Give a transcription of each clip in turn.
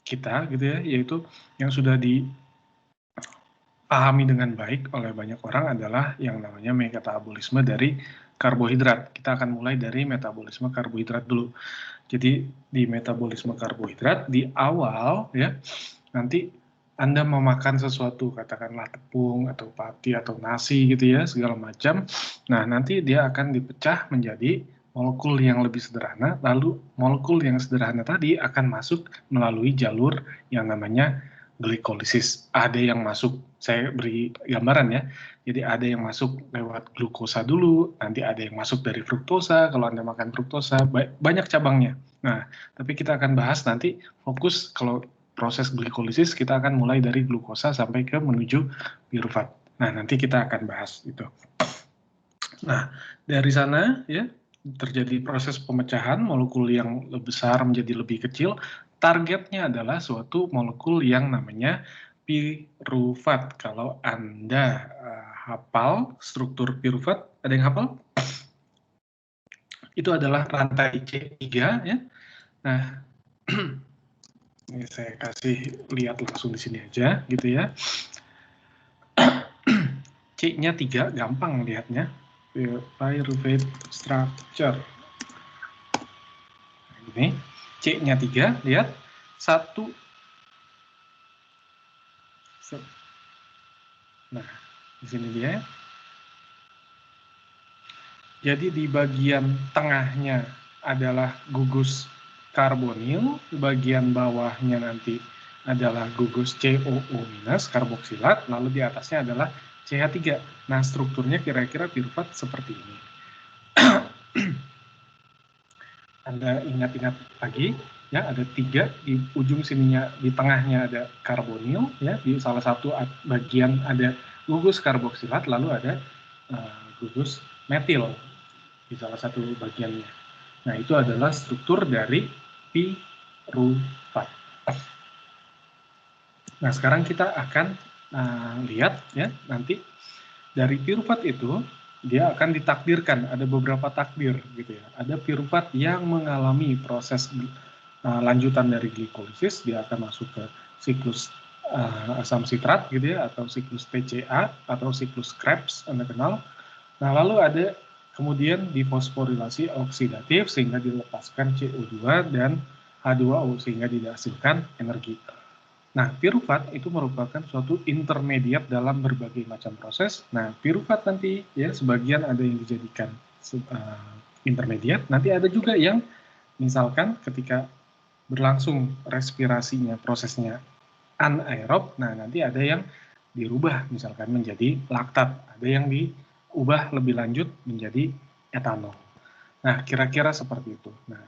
kita gitu ya, yaitu yang sudah dipahami dengan baik oleh banyak orang adalah yang namanya metabolisme dari karbohidrat. Kita akan mulai dari metabolisme karbohidrat dulu. Jadi di metabolisme karbohidrat di awal ya, nanti Anda memakan sesuatu, katakanlah tepung atau pati atau nasi gitu ya, segala macam. Nah, nanti dia akan dipecah menjadi molekul yang lebih sederhana, lalu molekul yang sederhana tadi akan masuk melalui jalur yang namanya glikolisis. Ada yang masuk, saya beri gambaran ya, jadi ada yang masuk lewat glukosa dulu, nanti ada yang masuk dari fruktosa, kalau Anda makan fruktosa, banyak cabangnya. Nah, tapi kita akan bahas nanti fokus kalau proses glikolisis kita akan mulai dari glukosa sampai ke menuju pirufat. Nah, nanti kita akan bahas itu. Nah, dari sana ya terjadi proses pemecahan molekul yang lebih besar menjadi lebih kecil. Targetnya adalah suatu molekul yang namanya pirufat. Kalau Anda hafal struktur pirufat, ada yang hafal? Itu adalah rantai C3 ya. Nah, ini saya kasih lihat langsung di sini aja gitu ya. C-nya 3, gampang lihatnya. Pyruvate structure. Ini C-nya 3, lihat. 1. Nah, di sini dia. Jadi di bagian tengahnya adalah gugus karbonil, bagian bawahnya nanti adalah gugus COO- karboksilat, lalu di atasnya adalah CH3. Nah, strukturnya kira-kira pirufat seperti ini. Anda ingat-ingat lagi, ya ada 3 di ujung sininya, di tengahnya ada karbonil, ya di salah satu bagian ada gugus karboksilat, lalu ada gugus metil di salah satu bagiannya. Nah, itu adalah struktur dari pirufat. Nah, sekarang kita akan lihat ya nanti dari pirufat itu dia akan ditakdirkan, ada beberapa takdir gitu ya. Ada pirufat yang mengalami proses lanjutan dari glikolisis, dia akan masuk ke siklus asam sitrat gitu ya, atau siklus TCA atau siklus Krebs Anda kenal. Nah, lalu ada kemudian difosforilasi oksidatif sehingga dilepaskan CO2 dan H2O sehingga dihasilkan energi. Nah, pirufat itu merupakan suatu intermediat dalam berbagai macam proses. Nah, pirufat nanti ya sebagian ada yang dijadikan intermediat, nanti ada juga yang misalkan ketika berlangsung respirasinya, prosesnya anaerob, nah nanti ada yang dirubah misalkan menjadi laktat, ada yang diubah lebih lanjut menjadi etanol. Nah, kira-kira seperti itu. Nah,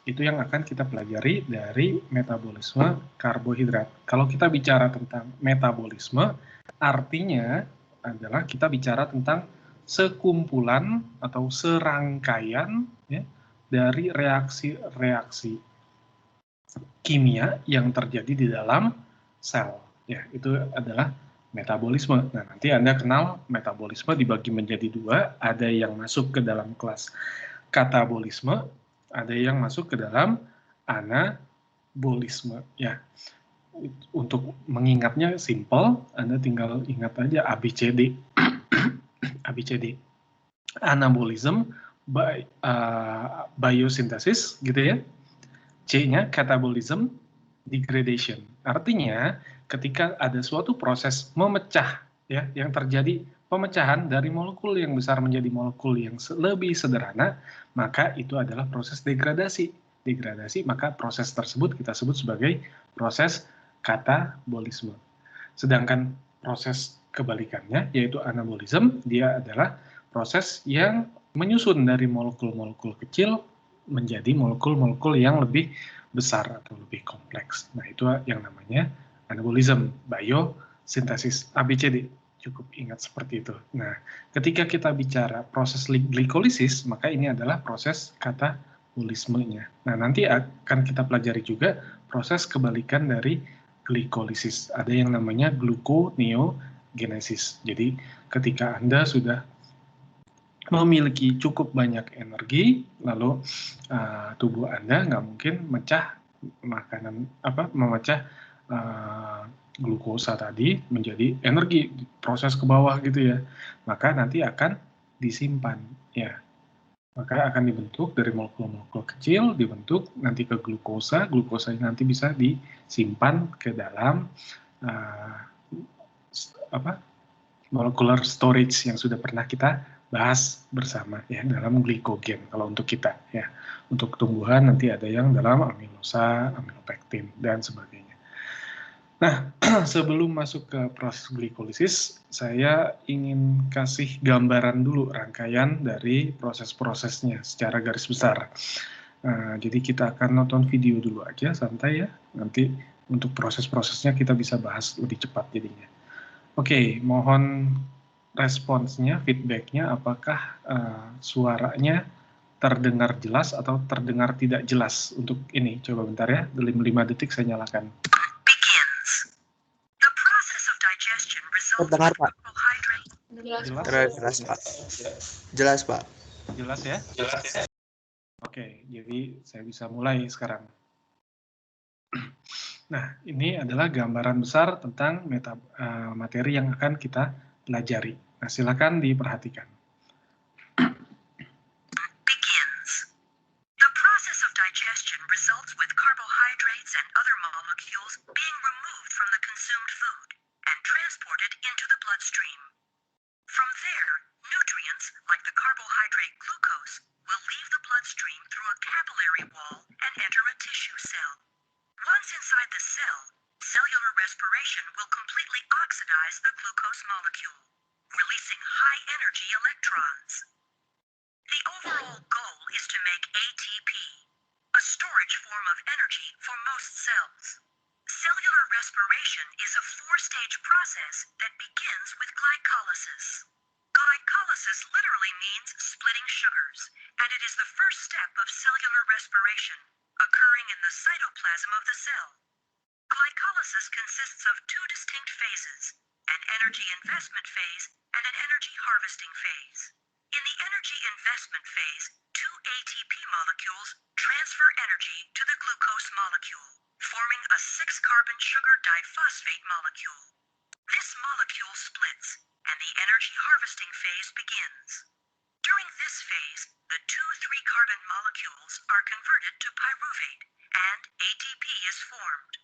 itu yang akan kita pelajari dari metabolisme karbohidrat. Kalau kita bicara tentang metabolisme, artinya adalah kita bicara tentang sekumpulan atau serangkaian ya, dari reaksi-reaksi kimia yang terjadi di dalam sel. Ya, itu adalah metabolisme. Nah, nanti Anda kenal metabolisme dibagi menjadi 2, ada yang masuk ke dalam kelas katabolisme, ada yang masuk ke dalam anabolisme. Ya, untuk mengingatnya simple, Anda tinggal ingat aja ABCD. ABCD. Anabolism, biosintesis, gitu ya. C-nya catabolism, degradation. Artinya, ketika ada suatu proses memecah, ya, yang terjadi pemecahan dari molekul yang besar menjadi molekul yang lebih sederhana, maka itu adalah proses degradasi. Degradasi, maka proses tersebut kita sebut sebagai proses katabolisme. Sedangkan proses kebalikannya, yaitu anabolism, dia adalah proses yang menyusun dari molekul-molekul kecil menjadi molekul-molekul yang lebih besar atau lebih kompleks. Nah, itu yang namanya anabolism, biosintesis, ABCD. Cukup ingat seperti itu. Nah, ketika kita bicara proses glikolisis, maka ini adalah proses katabolismenya. Nah, nanti akan kita pelajari juga proses kebalikan dari glikolisis. Ada yang namanya gluconeogenesis. Jadi, ketika Anda sudah memiliki cukup banyak energi, lalu tubuh Anda nggak mungkin mecah memecah glukosa tadi menjadi energi, proses ke bawah gitu ya. Maka nanti akan disimpan ya. Maka akan dibentuk dari molekul-molekul kecil, dibentuk nanti ke glukosa, glukosa nanti bisa disimpan ke dalam molecular storage yang sudah pernah kita bahas bersama ya dalam glikogen kalau untuk kita ya. Untuk tumbuhan nanti ada yang dalam amilosa, amilopektin dan sebagainya. Nah, sebelum masuk ke proses glikolisis, saya ingin kasih gambaran dulu rangkaian dari proses-prosesnya secara garis besar. Jadi kita akan nonton video dulu aja, santai ya. Nanti untuk proses-prosesnya kita bisa bahas lebih cepat jadinya. Oke, mohon responsnya, feedbacknya, apakah suaranya terdengar jelas atau terdengar tidak jelas untuk ini. Coba bentar ya, 5 detik saya nyalakan. Terdengar, Pak. Jelas, Pak. Jelas, Pak. Jelas ya? Jelas ya. Oke, jadi saya bisa mulai sekarang. Nah, ini adalah gambaran besar tentang materi yang akan kita pelajari. Nah, silakan diperhatikan. Begins. The process of digestion results with carbohydrates and other molecules being removed from the consumed food and transported into the bloodstream. From there, nutrients like the carbohydrate glucose will leave the bloodstream through a capillary wall and enter a tissue cell. Once inside the cell, cellular respiration will completely oxidize the glucose molecule, releasing high-energy electrons. The overall goal is to make ATP, a storage form of energy for most cells. Cellular respiration is a 4-stage process that begins with glycolysis. Glycolysis literally means splitting sugars, and it is the first step of cellular respiration, occurring in the cytoplasm of the cell. Glycolysis consists of 2 distinct phases, an energy investment phase and an energy harvesting phase. In the energy investment phase, 2 ATP molecules transfer energy to the glucose molecule, forming a 6-carbon sugar diphosphate molecule. This molecule splits, and the energy harvesting phase begins. During this phase, the 2 3-carbon molecules are converted to pyruvate, and ATP is formed.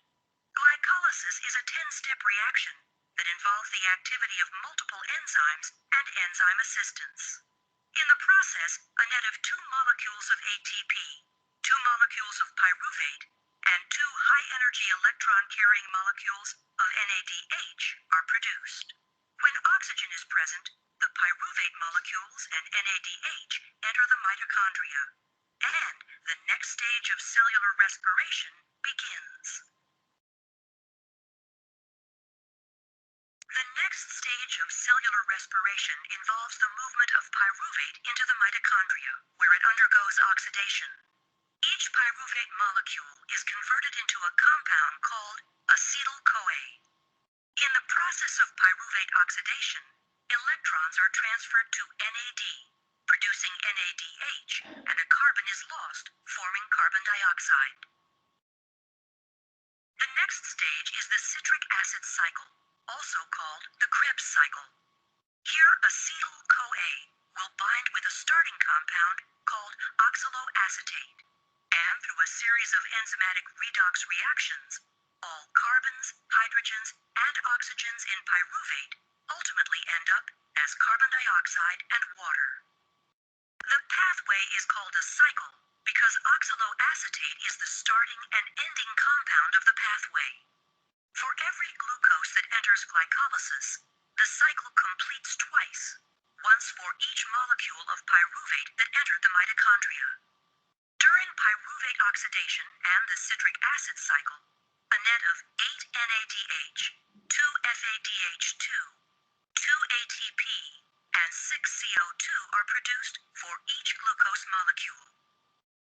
Glycolysis is a 10-step reaction that involves the activity of multiple enzymes and enzyme assistance. In the process, a net of 2 molecules of ATP, 2 molecules of pyruvate, and 2 high-energy electron-carrying molecules of NADH are produced. When oxygen is present, the pyruvate molecules and NADH enter the mitochondria, and the next stage of cellular respiration begins. The next stage of cellular respiration involves the movement of pyruvate into the mitochondria, where it undergoes oxidation. Each pyruvate molecule is converted into a compound called acetyl-CoA. In the process of pyruvate oxidation, electrons are transferred to NAD, producing NADH, and a carbon is lost, forming carbon dioxide. The next stage is the citric acid cycle, also called the Krebs cycle. Here, acetyl-CoA will bind with a starting compound called oxaloacetate, and through a series of enzymatic redox reactions, all carbons, hydrogens, and oxygens in pyruvate ultimately end up as carbon dioxide and water. The pathway is called a cycle because oxaloacetate is the starting and ending compound of the pathway. For every glucose that enters glycolysis, the cycle completes twice, once for each molecule of pyruvate that entered the mitochondria. During pyruvate oxidation and the citric acid cycle, a net of 8 NADH, 2 FADH2, 2 ATP, and 6 CO2 are produced for each glucose molecule.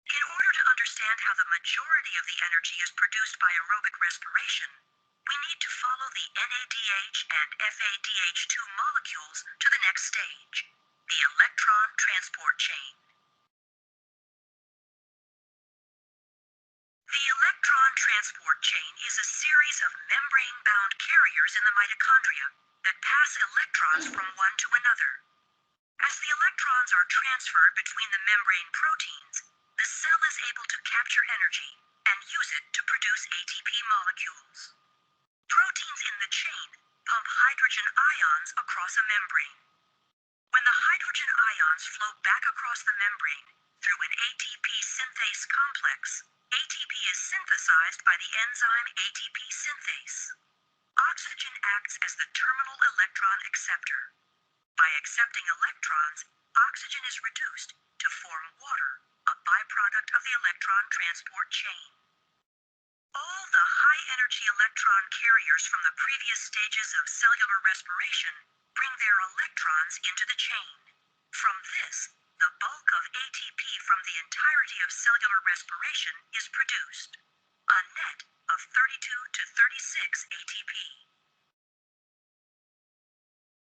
In order to understand how the majority of the energy is produced by aerobic respiration, we need to follow the NADH and FADH2 molecules to the next stage, the electron transport chain. The electron electron transport chain is a series of membrane-bound carriers in the mitochondria that pass electrons from one to another. As the electrons are transferred between the membrane proteins, the cell is able to capture energy and use it to produce ATP molecules. Proteins in the chain pump hydrogen ions across a membrane. When the hydrogen ions flow back across the membrane through an ATP synthase complex, ATP is synthesized by the enzyme ATP synthase. Oxygen acts as the terminal electron acceptor. By accepting electrons, oxygen is reduced to form water, a byproduct of the electron transport chain. All the high-energy electron carriers from the previous stages of cellular respiration bring their electrons into the chain. From this, the bulk of ATP from the entirety of cellular respiration is produced, a net of 32 to 36 ATP.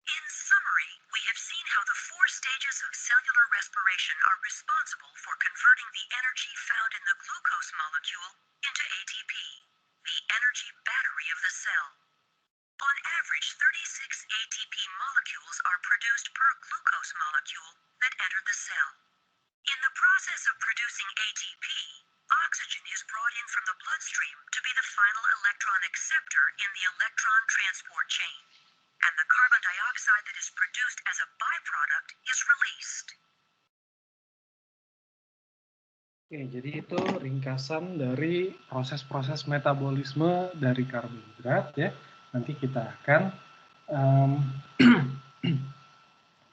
In summary, we have seen how the four stages of cellular respiration are responsible for converting the energy found in the glucose molecule into ATP, the energy battery of the cell. On average, 36 ATP molecules are produced per glucose molecule that entered the cell. In the process of producing ATP, oxygen is brought in from the bloodstream to be the final electron acceptor in the electron transport chain, and the carbon dioxide that is produced as a byproduct is released. Oke, jadi itu ringkasan dari proses-proses metabolisme dari karbohidrat ya. Nanti kita akan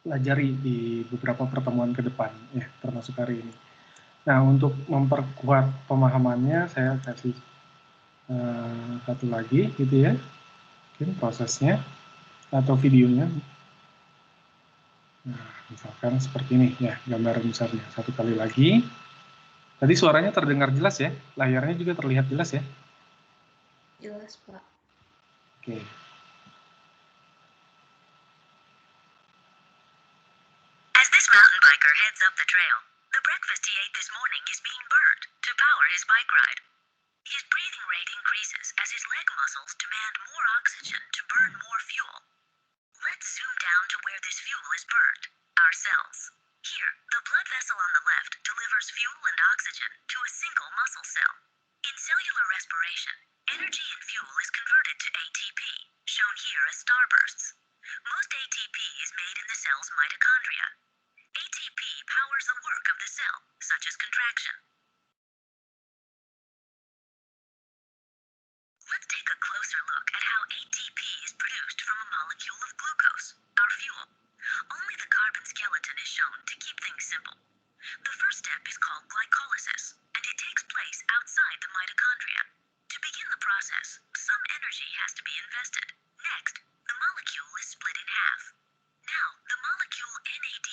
pelajari di beberapa pertemuan ke depan ya, termasuk hari ini. Nah, untuk memperkuat pemahamannya saya kasih satu lagi gitu ya. Mungkin prosesnya atau videonya. Nah, misalkan seperti ini ya, gambaran besarnya. Satu kali lagi. Tadi suaranya terdengar jelas ya? Layarnya juga terlihat jelas ya? Jelas, Pak. Oke. As this mountain biker heads up the trail, the breakfast he ate this morning is being burned to power his bike ride. His breathing rate increases as his leg muscles demand more oxygen to burn more fuel. Let's zoom down to where this fuel is burned, our cells. Here, the blood vessel on the left delivers fuel and oxygen to a single muscle cell. In cellular respiration, energy and fuel is converted to ATP, shown here as starbursts. Most ATP is made in the cell's mitochondria. ATP powers the work of the cell, such as contraction. Let's take a closer look at how ATP is produced from a molecule of glucose, our fuel. Only the carbon skeleton is shown to keep things simple. The first step is called glycolysis, and it takes place outside the mitochondria. To begin the process, some energy has to be invested. Next, the molecule is split in half. Now, the molecule NAD+,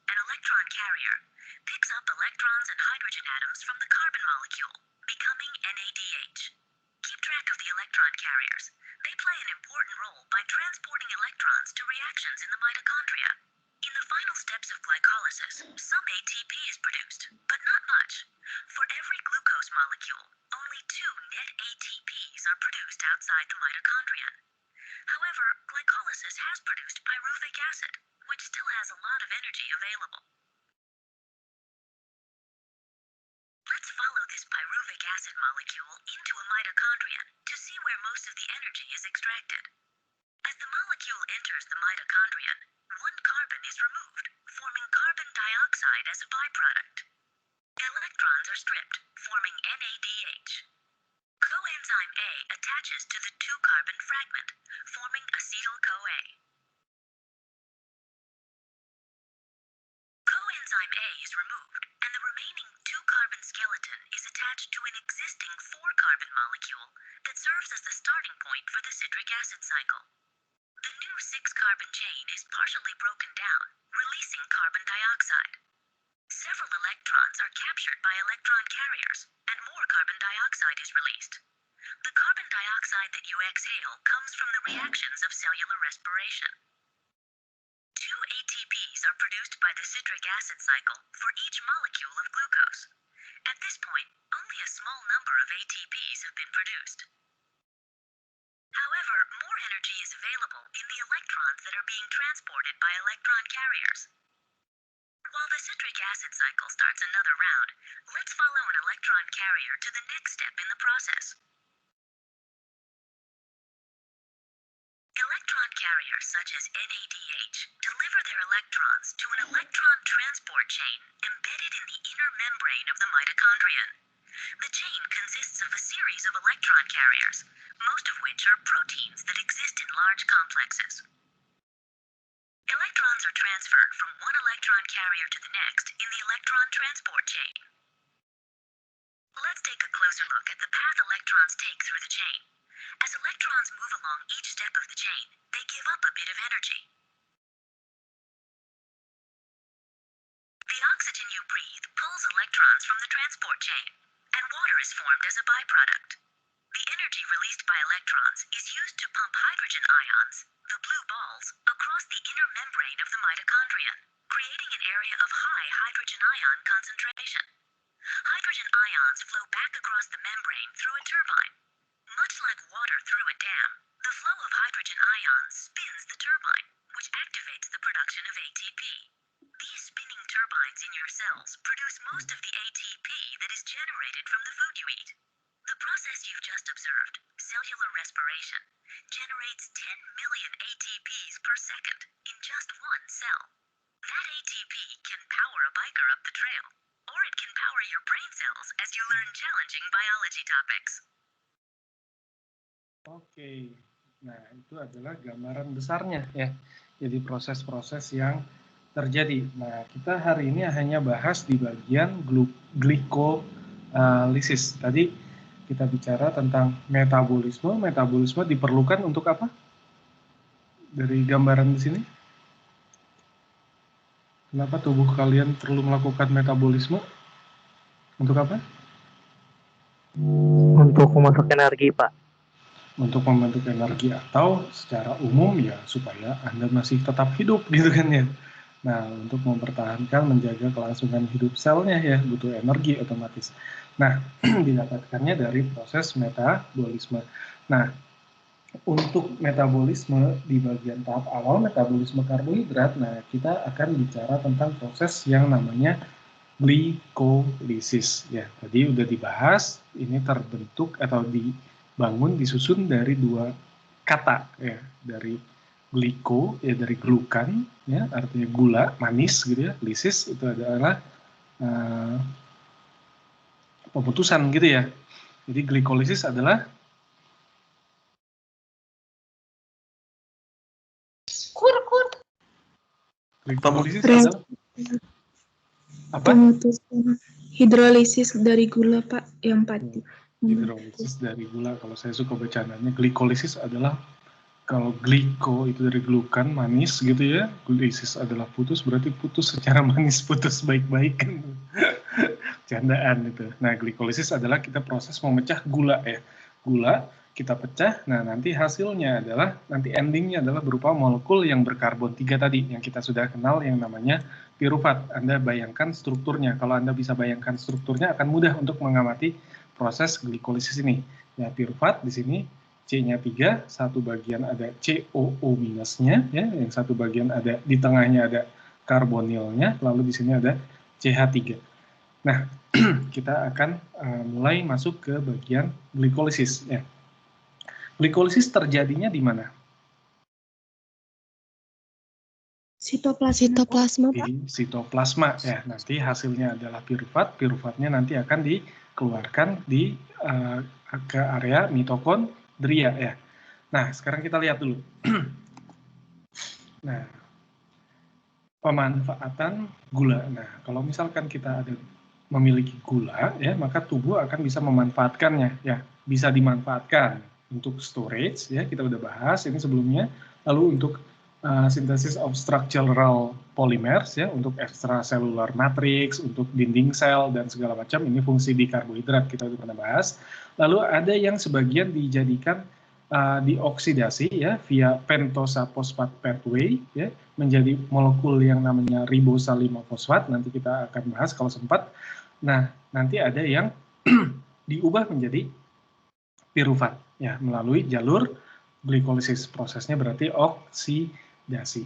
an electron carrier, picks up electrons and hydrogen atoms from the carbon molecule, becoming NADH. Keep track of the electron carriers. They play an important role by transporting electrons to reactions in the mitochondria. In the final steps of glycolysis, some ATP is produced, but not much. For every glucose molecule, only 2 net ATPs are produced outside the mitochondrion. However, glycolysis has produced pyruvic acid, which still has a lot of energy available. Let's follow this pyruvic acid molecule into a mitochondrion to see where most of the energy is extracted. As the molecule enters the mitochondrion, 1 carbon is removed, forming carbon dioxide as a byproduct. Electrons are stripped, forming NADH. Coenzyme A attaches to the 2-carbon fragment, forming acetyl-CoA. Coenzyme A is removed, and the remaining 2-carbon skeleton is attached to an existing 4-carbon molecule that serves as the starting point for the citric acid cycle. The new 6-carbon chain is partially broken down, releasing carbon dioxide. Several electrons are captured by electron carriers, and more carbon dioxide is released. The carbon dioxide that you exhale comes from the reactions of cellular respiration. 2 ATPs are produced by the citric acid cycle for each molecule of glucose. At this point, only a small number of ATPs have been produced. However, more energy is available in the electrons that are being transported by electron carriers. While the citric acid cycle starts another round, let's follow an electron carrier to the next step in the process. Electron carriers such as NADH deliver their electrons to an electron transport chain embedded in the inner membrane of the mitochondrion. The chain consists of a series of electron carriers, most of which are proteins that exist in large complexes. Electrons are transferred from one electron carrier to the next in the electron transport chain. Let's take a closer look at the path electrons take through the chain. As electrons move along each step of the chain, they give up a bit of energy. The oxygen you breathe pulls electrons from the transport chain, and water is formed as a byproduct. The energy released by electrons is used to pump hydrogen ions, the blue balls, across the inner membrane of the mitochondrion, creating an area of high hydrogen ion concentration. Hydrogen ions flow back across the membrane through a turbine. Much like water through a dam, the flow of hydrogen ions spins the turbine, which activates the production of ATP. These spinning turbines in your cells produce most of the ATP that is generated from the food you eat. The process you've just observed, cellular respiration, generates 10 million ATPs per second in just one cell. That ATP can power a biker up the trail, or it can power your brain cells as you learn challenging biology topics. Oke, nah itu adalah gambaran besarnya ya. Jadi proses-proses yang terjadi. Nah, kita hari ini hanya bahas di bagian glikolisis. Tadi kita bicara tentang metabolisme. Metabolisme diperlukan untuk apa? Dari gambaran di sini. Kenapa tubuh kalian perlu melakukan metabolisme? Untuk apa? Untuk memasak energi, Pak. Untuk membentuk energi, atau secara umum ya supaya Anda masih tetap hidup gitu kan ya. Nah, untuk mempertahankan, menjaga kelangsungan hidup selnya ya, butuh energi otomatis. Nah, didapatkannya dari proses metabolisme. Nah, untuk metabolisme di bagian tahap awal, metabolisme karbohidrat, nah kita akan bicara tentang proses yang namanya glikolisis ya. Tadi udah dibahas, ini terbentuk atau dibangun, disusun dari dua kata ya, dari gliko ya, dari glukan ya, artinya gula manis gitu ya. Lisis itu adalah pemutusan gitu ya. Jadi glikolisis adalah glikolisis adalah apa? Pemutusan hidrolisis dari gula, Pak, yang pati. Hidrolisis dari gula. Kalau saya suka bercandanya, glikolisis adalah, kalau gliko itu dari glukan, manis gitu ya, glikolisis adalah putus, berarti putus secara manis, putus baik-baik kan. Candaan itu. Nah, glikolisis adalah kita proses memecah gula ya. Gula kita pecah, nah nanti hasilnya adalah, nanti endingnya adalah berupa molekul yang berkarbon 3 tadi, yang kita sudah kenal yang namanya pirufat. Anda bayangkan strukturnya, kalau Anda bisa bayangkan strukturnya akan mudah untuk mengamati proses glikolisis ini. Ya, pirufat di sini C-nya 3, satu bagian ada COO minusnya, ya, yang satu bagian ada di tengahnya ada karbonilnya, lalu di sini ada CH3. Nah, kita akan mulai masuk ke bagian glikolisis. Ya. Glikolisis terjadinya di mana? Sitoplasma, Pak. Di sitoplasma. Ya, nanti hasilnya adalah pirufat. Pirufatnya nanti akan dikeluarkan di ke area mitokondria ya. Nah, sekarang kita lihat dulu. Nah, pemanfaatan gula. Nah, kalau misalkan kita ada memiliki gula ya, maka tubuh akan bisa memanfaatkannya ya, bisa dimanfaatkan untuk storage ya, kita udah bahas ini sebelumnya. Lalu untuk synthesis of structural polymers ya, untuk extracellular matrix, untuk dinding sel dan segala macam, ini fungsi di karbohidrat kita udah pernah bahas. Lalu ada yang sebagian dijadikan dioksidasi ya via pentosa fosfat pathway ya, menjadi molekul yang namanya ribosa 5-fosfat, nanti kita akan bahas kalau sempat. Nah, nanti ada yang diubah menjadi pirufat ya melalui jalur glikolisis. Prosesnya berarti oksidasi.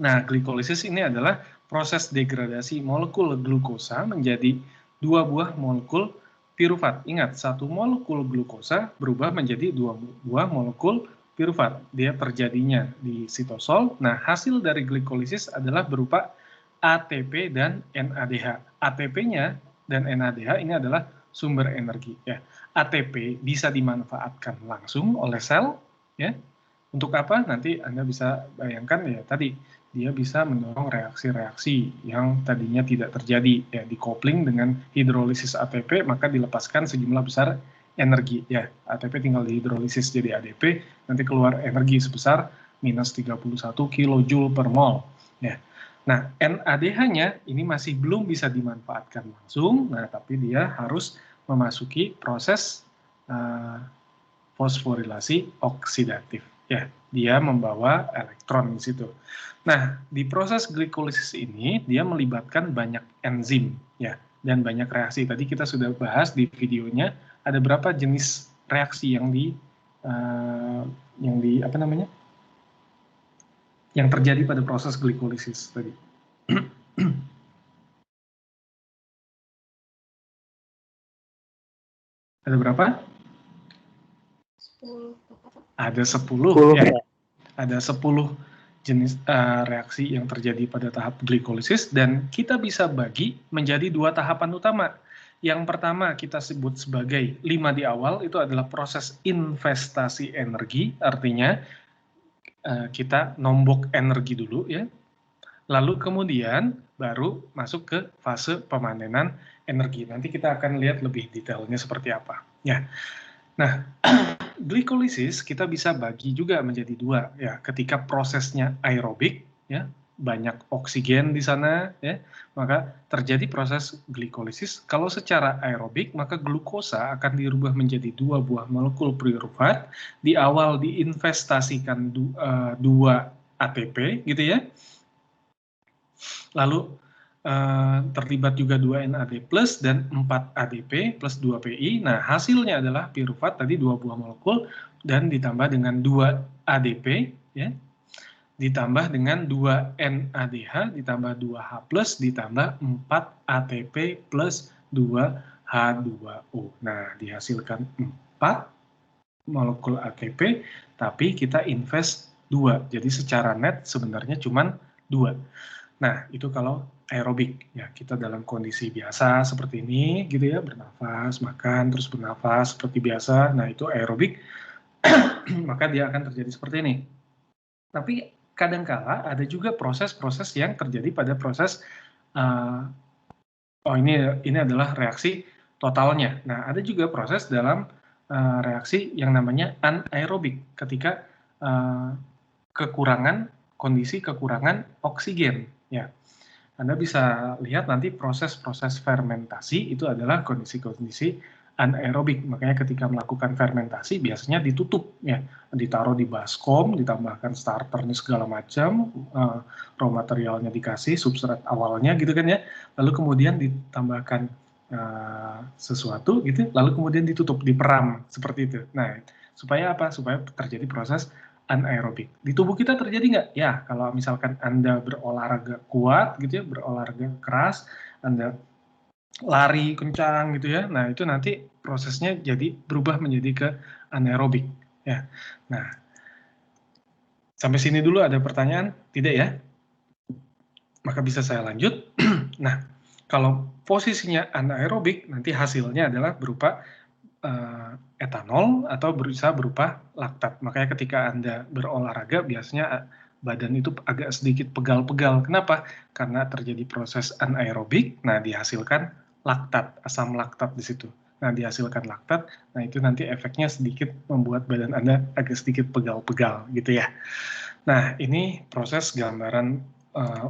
Nah, glikolisis ini adalah proses degradasi molekul glukosa menjadi 2 buah molekul pirufat. Ingat, 1 molekul glukosa berubah menjadi 2 buah molekul pirufat. Dia terjadinya di sitosol. Nah, hasil dari glikolisis adalah berupa ATP dan NADH. ATP-nya dan NADH ini adalah sumber energi. Ya. ATP bisa dimanfaatkan langsung oleh sel. Ya. Untuk apa? Nanti Anda bisa bayangkan ya tadi, dia bisa mendorong reaksi-reaksi yang tadinya tidak terjadi. Ya, dikopling dengan hidrolisis ATP, maka dilepaskan sejumlah besar energi. Ya, ATP tinggal dihidrolisis jadi ADP, nanti keluar energi sebesar minus 31 kJ per mol. Ya. Nah, NADH-nya ini masih belum bisa dimanfaatkan langsung, nah tapi dia harus memasuki proses fosforilasi oksidatif. Ya, dia membawa elektron di situ. Nah, di proses glikolisis ini dia melibatkan banyak enzim ya dan banyak reaksi. Tadi kita sudah bahas di videonya ada berapa jenis reaksi yang yang terjadi pada proses glikolisis tadi. Ada berapa? 10. Ada 10 ya. Ada 10 jenis reaksi yang terjadi pada tahap glikolisis dan kita bisa bagi menjadi 2 tahapan utama. Yang pertama kita sebut sebagai 5 di awal, itu adalah proses investasi energi, artinya kita nombok energi dulu ya. Lalu kemudian baru masuk ke fase pemanenan energi. Nanti kita akan lihat lebih detailnya seperti apa. Ya. Nah, glikolisis kita bisa bagi juga menjadi 2 ya. Ketika prosesnya aerobik ya, banyak oksigen di sana ya, maka terjadi proses glikolisis. Kalau secara aerobik maka glukosa akan dirubah menjadi 2 buah molekul pirufat. Di awal diinvestasikan 2 ATP gitu ya. Lalu terlibat juga 2 NAD plus dan 4 ADP plus 2 PI. Nah, hasilnya adalah pirufat tadi 2 buah molekul dan ditambah dengan 2 ADP ya. Ditambah dengan 2 NADH ditambah 2 H plus ditambah 4 ATP plus 2 H2O. Nah, dihasilkan 4 molekul ATP tapi kita invest 2. Jadi secara net sebenarnya cuma 2. Nah, itu kalau aerobik ya, kita dalam kondisi biasa seperti ini gitu ya, bernafas, makan, terus bernafas seperti biasa. Nah, itu aerobik. Maka dia akan terjadi seperti ini. Tapi kadangkala ada juga proses-proses yang terjadi pada proses ini adalah reaksi totalnya. Nah, ada juga proses dalam reaksi yang namanya anaerobik ketika kondisi kekurangan oksigen ya. Anda bisa lihat nanti proses-proses fermentasi itu adalah kondisi-kondisi anaerobik. Makanya ketika melakukan fermentasi biasanya ditutup ya, ditaruh di baskom, ditambahkan starternya segala macam, raw materialnya dikasih, substrat awalnya gitu kan ya. Lalu kemudian ditambahkan sesuatu gitu, lalu kemudian ditutup, diperam seperti itu. Nah, supaya apa? Supaya terjadi proses anaerobik. Di tubuh kita terjadi nggak? Ya, kalau misalkan Anda berolahraga kuat gitu ya, berolahraga keras, Anda lari kencang gitu ya, nah itu nanti prosesnya jadi berubah menjadi ke anaerobik. Ya. Nah, sampai sini dulu ada pertanyaan? Tidak ya? Maka bisa saya lanjut. Nah, kalau posisinya anaerobik, nanti hasilnya adalah berupa etanol atau bisa berupa laktat. Makanya ketika Anda berolahraga biasanya badan itu agak sedikit pegal-pegal. Kenapa? Karena terjadi proses anaerobik, nah dihasilkan laktat, asam laktat di situ. Nah, dihasilkan laktat, nah itu nanti efeknya sedikit membuat badan Anda agak sedikit pegal-pegal gitu ya. Nah, ini proses gambaran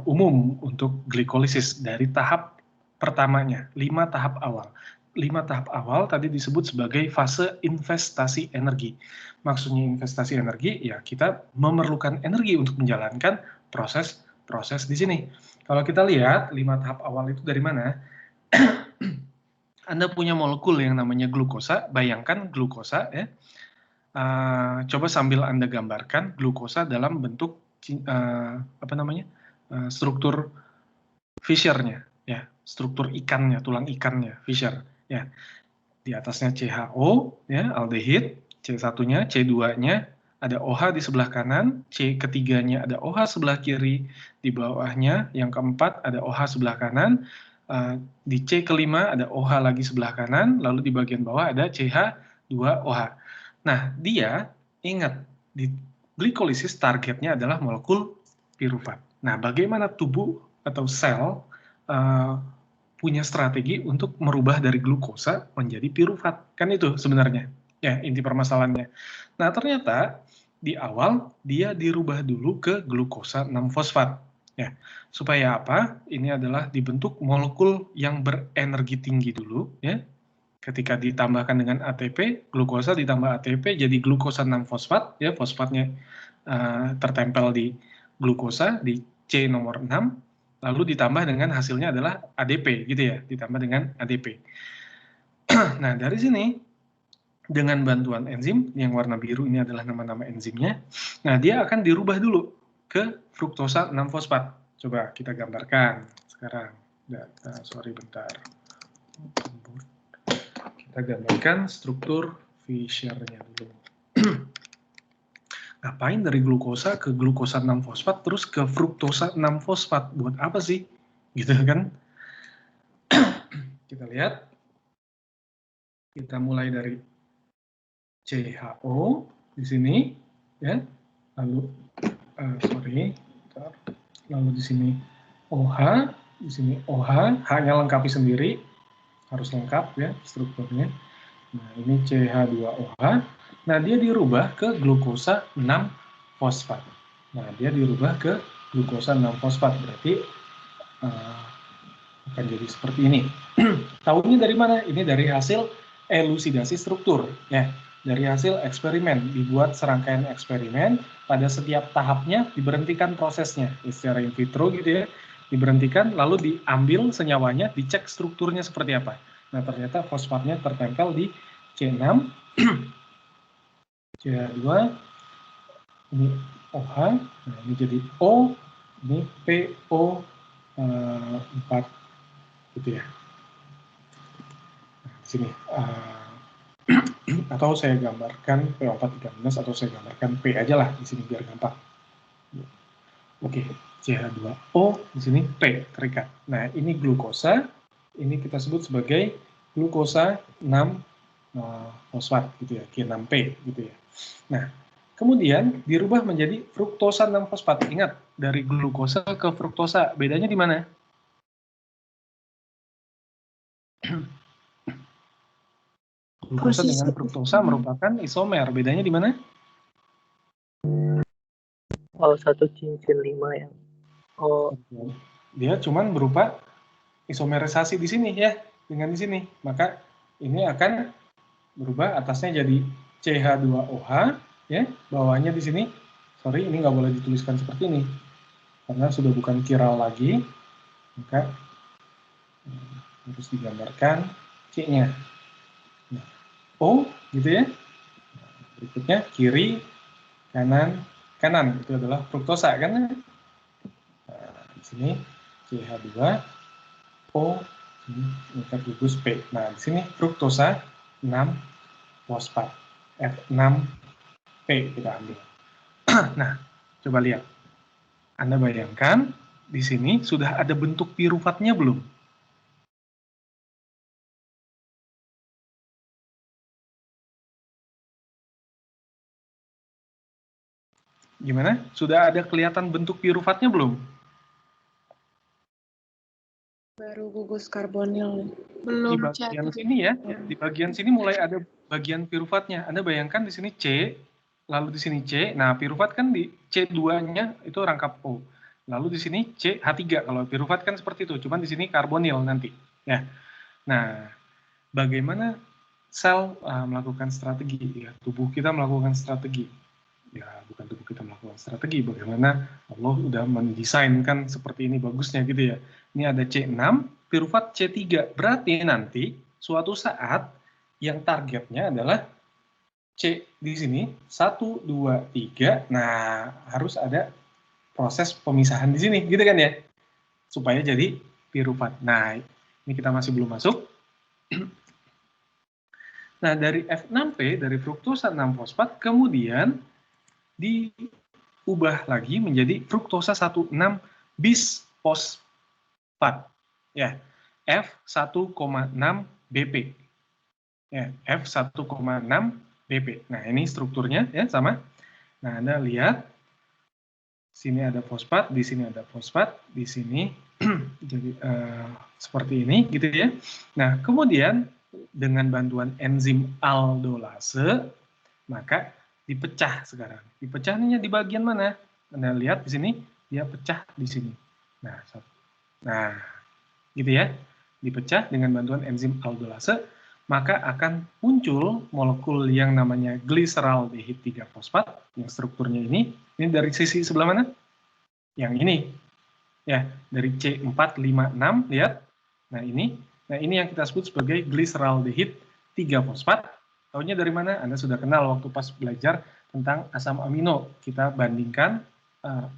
umum untuk glikolisis dari tahap pertamanya, 5 tahap awal. 5 tahap awal tadi disebut sebagai fase investasi energi. Maksudnya investasi energi, ya kita memerlukan energi untuk menjalankan proses proses di sini. Kalau kita lihat 5 tahap awal itu dari mana? Anda punya molekul yang namanya glukosa, bayangkan glukosa ya. Coba sambil Anda gambarkan glukosa dalam bentuk struktur Fischer-nya ya, struktur ikannya, tulang ikannya, Fischer ya. Di atasnya CHO ya, aldehid, C1-nya, C2-nya ada OH di sebelah kanan, C ketiganya ada OH sebelah kiri, di bawahnya yang keempat ada OH sebelah kanan, di C kelima ada OH lagi sebelah kanan, lalu di bagian bawah ada CH2OH. Nah, dia ingat di glikolisis targetnya adalah molekul pirufat. Nah, bagaimana tubuh atau sel punya strategi untuk merubah dari glukosa menjadi pirufat. Kan itu sebenarnya ya inti permasalahannya. Nah, ternyata di awal dia dirubah dulu ke glukosa 6-fosfat. Ya, supaya apa? Ini adalah dibentuk molekul yang berenergi tinggi dulu ya. Ketika ditambahkan dengan ATP, glukosa ditambah ATP jadi glukosa 6-fosfat ya, fosfatnya tertempel di glukosa di C nomor 6. Lalu ditambah dengan hasilnya adalah ADP gitu ya, ditambah dengan ADP. Nah, dari sini dengan bantuan enzim yang warna biru ini adalah nama-nama enzimnya. Nah, dia akan dirubah dulu ke fruktosa 6-fosfat. Coba kita gambarkan sekarang. Sorry bentar. Kita gambarkan struktur Fischer-nya dulu. Ngapain dari glukosa ke glukosa 6-fosfat terus ke fruktosa 6-fosfat? Buat apa sih? Gitu kan? Kita lihat. Kita mulai dari CHO di sini ya. Lalu lalu di sini OH, di sini OH, H-nya lengkapi sendiri. Harus lengkap ya strukturnya. Nah, ini CH2OH. Nah, dia dirubah ke glukosa 6-fosfat. Nah, dia dirubah ke glukosa 6-fosfat. Berarti akan jadi seperti ini. Tahunya dari mana? Ini dari hasil elusidasi struktur. Ya, dari hasil eksperimen. Dibuat serangkaian eksperimen. Pada setiap tahapnya diberhentikan prosesnya. Secara in vitro gitu ya. Diberhentikan, lalu diambil senyawanya, dicek strukturnya seperti apa. Nah, ternyata fosfatnya tertempel di C6, CH2, ini OH, nah ini jadi O, ini PO4, gitu ya. Nah, di sini, atau saya gambarkan PO4 atau saya gambarkan P aja lah di sini biar gampang. Oke, CH2O, di sini P terikat. Nah, ini glukosa, ini kita sebut sebagai glukosa 6-fosfat gitu ya, G6P gitu ya. Nah, kemudian dirubah menjadi fruktosa 6-fosfat. Ingat, dari glukosa ke fruktosa, bedanya di mana? Glukosa dengan fruktosa merupakan isomer. Bedanya di mana? Oh, 1 cincin 5 yang. Oh, dia cuman berupa isomerisasi di sini ya, dengan di sini. Maka ini akan berubah, atasnya jadi CH2OH ya, bawahnya di sini. Sorry, ini nggak boleh dituliskan seperti ini karena sudah bukan chiral lagi, maka harus digambarkan C-nya. Nah, O gitu ya. Berikutnya kiri, kanan, kanan itu adalah fruktosa kan? Nah, di sini CH2O, ini gugus P. Nah, di sini fruktosa 6-fosfat, F6P kita ambil. Nah, coba lihat. Anda bayangkan di sini sudah ada bentuk piruvatnya belum? Gimana? Sudah ada kelihatan bentuk piruvatnya belum? Baru gugus karbonil. Belum. Di bagian sini ya, di bagian sini mulai ada bagian piruvatnya. Anda bayangkan di sini C, lalu di sini C. Nah, piruvat kan di C2-nya itu rangkap O. Lalu di sini CH3. Kalau piruvat kan seperti itu, cuman di sini karbonil nanti. Ya. Nah, bagaimana sel melakukan strategi? Ya, tubuh kita melakukan strategi. Ya, bukan tubuh kita melakukan strategi, bagaimana Allah udah mendesainkan seperti ini bagusnya gitu ya. Ini ada C6, piruvat C3. Berarti nanti suatu saat yang targetnya adalah C di sini, 1, 2, 3. Nah, harus ada proses pemisahan di sini, gitu kan ya? Supaya jadi piruvat. Nah, ini kita masih belum masuk. Nah, dari F6P, dari fruktosa 6-fosfat, kemudian diubah lagi menjadi fruktosa 1,6 bis fosfat. Ya, F1,6 BP. Ya, F1,6 BP. Nah, ini strukturnya ya sama. Nah, Anda lihat sini ada fosfat, di sini ada fosfat, di sini jadi seperti ini gitu ya. Nah, kemudian dengan bantuan enzim aldolase maka dipecah sekarang. Dipecahnya di bagian mana? Anda lihat di sini, dia pecah di sini. Nah, gitu ya. Dipecah dengan bantuan enzim aldolase, maka akan muncul molekul yang namanya gliseraldehid 3-fosfat, yang strukturnya ini dari sisi sebelah mana? Yang ini. Ya, dari C456, lihat. Nah, ini yang kita sebut sebagai gliseraldehid 3-fosfat. Taunya dari mana? Anda sudah kenal waktu pas belajar tentang asam amino. Kita bandingkan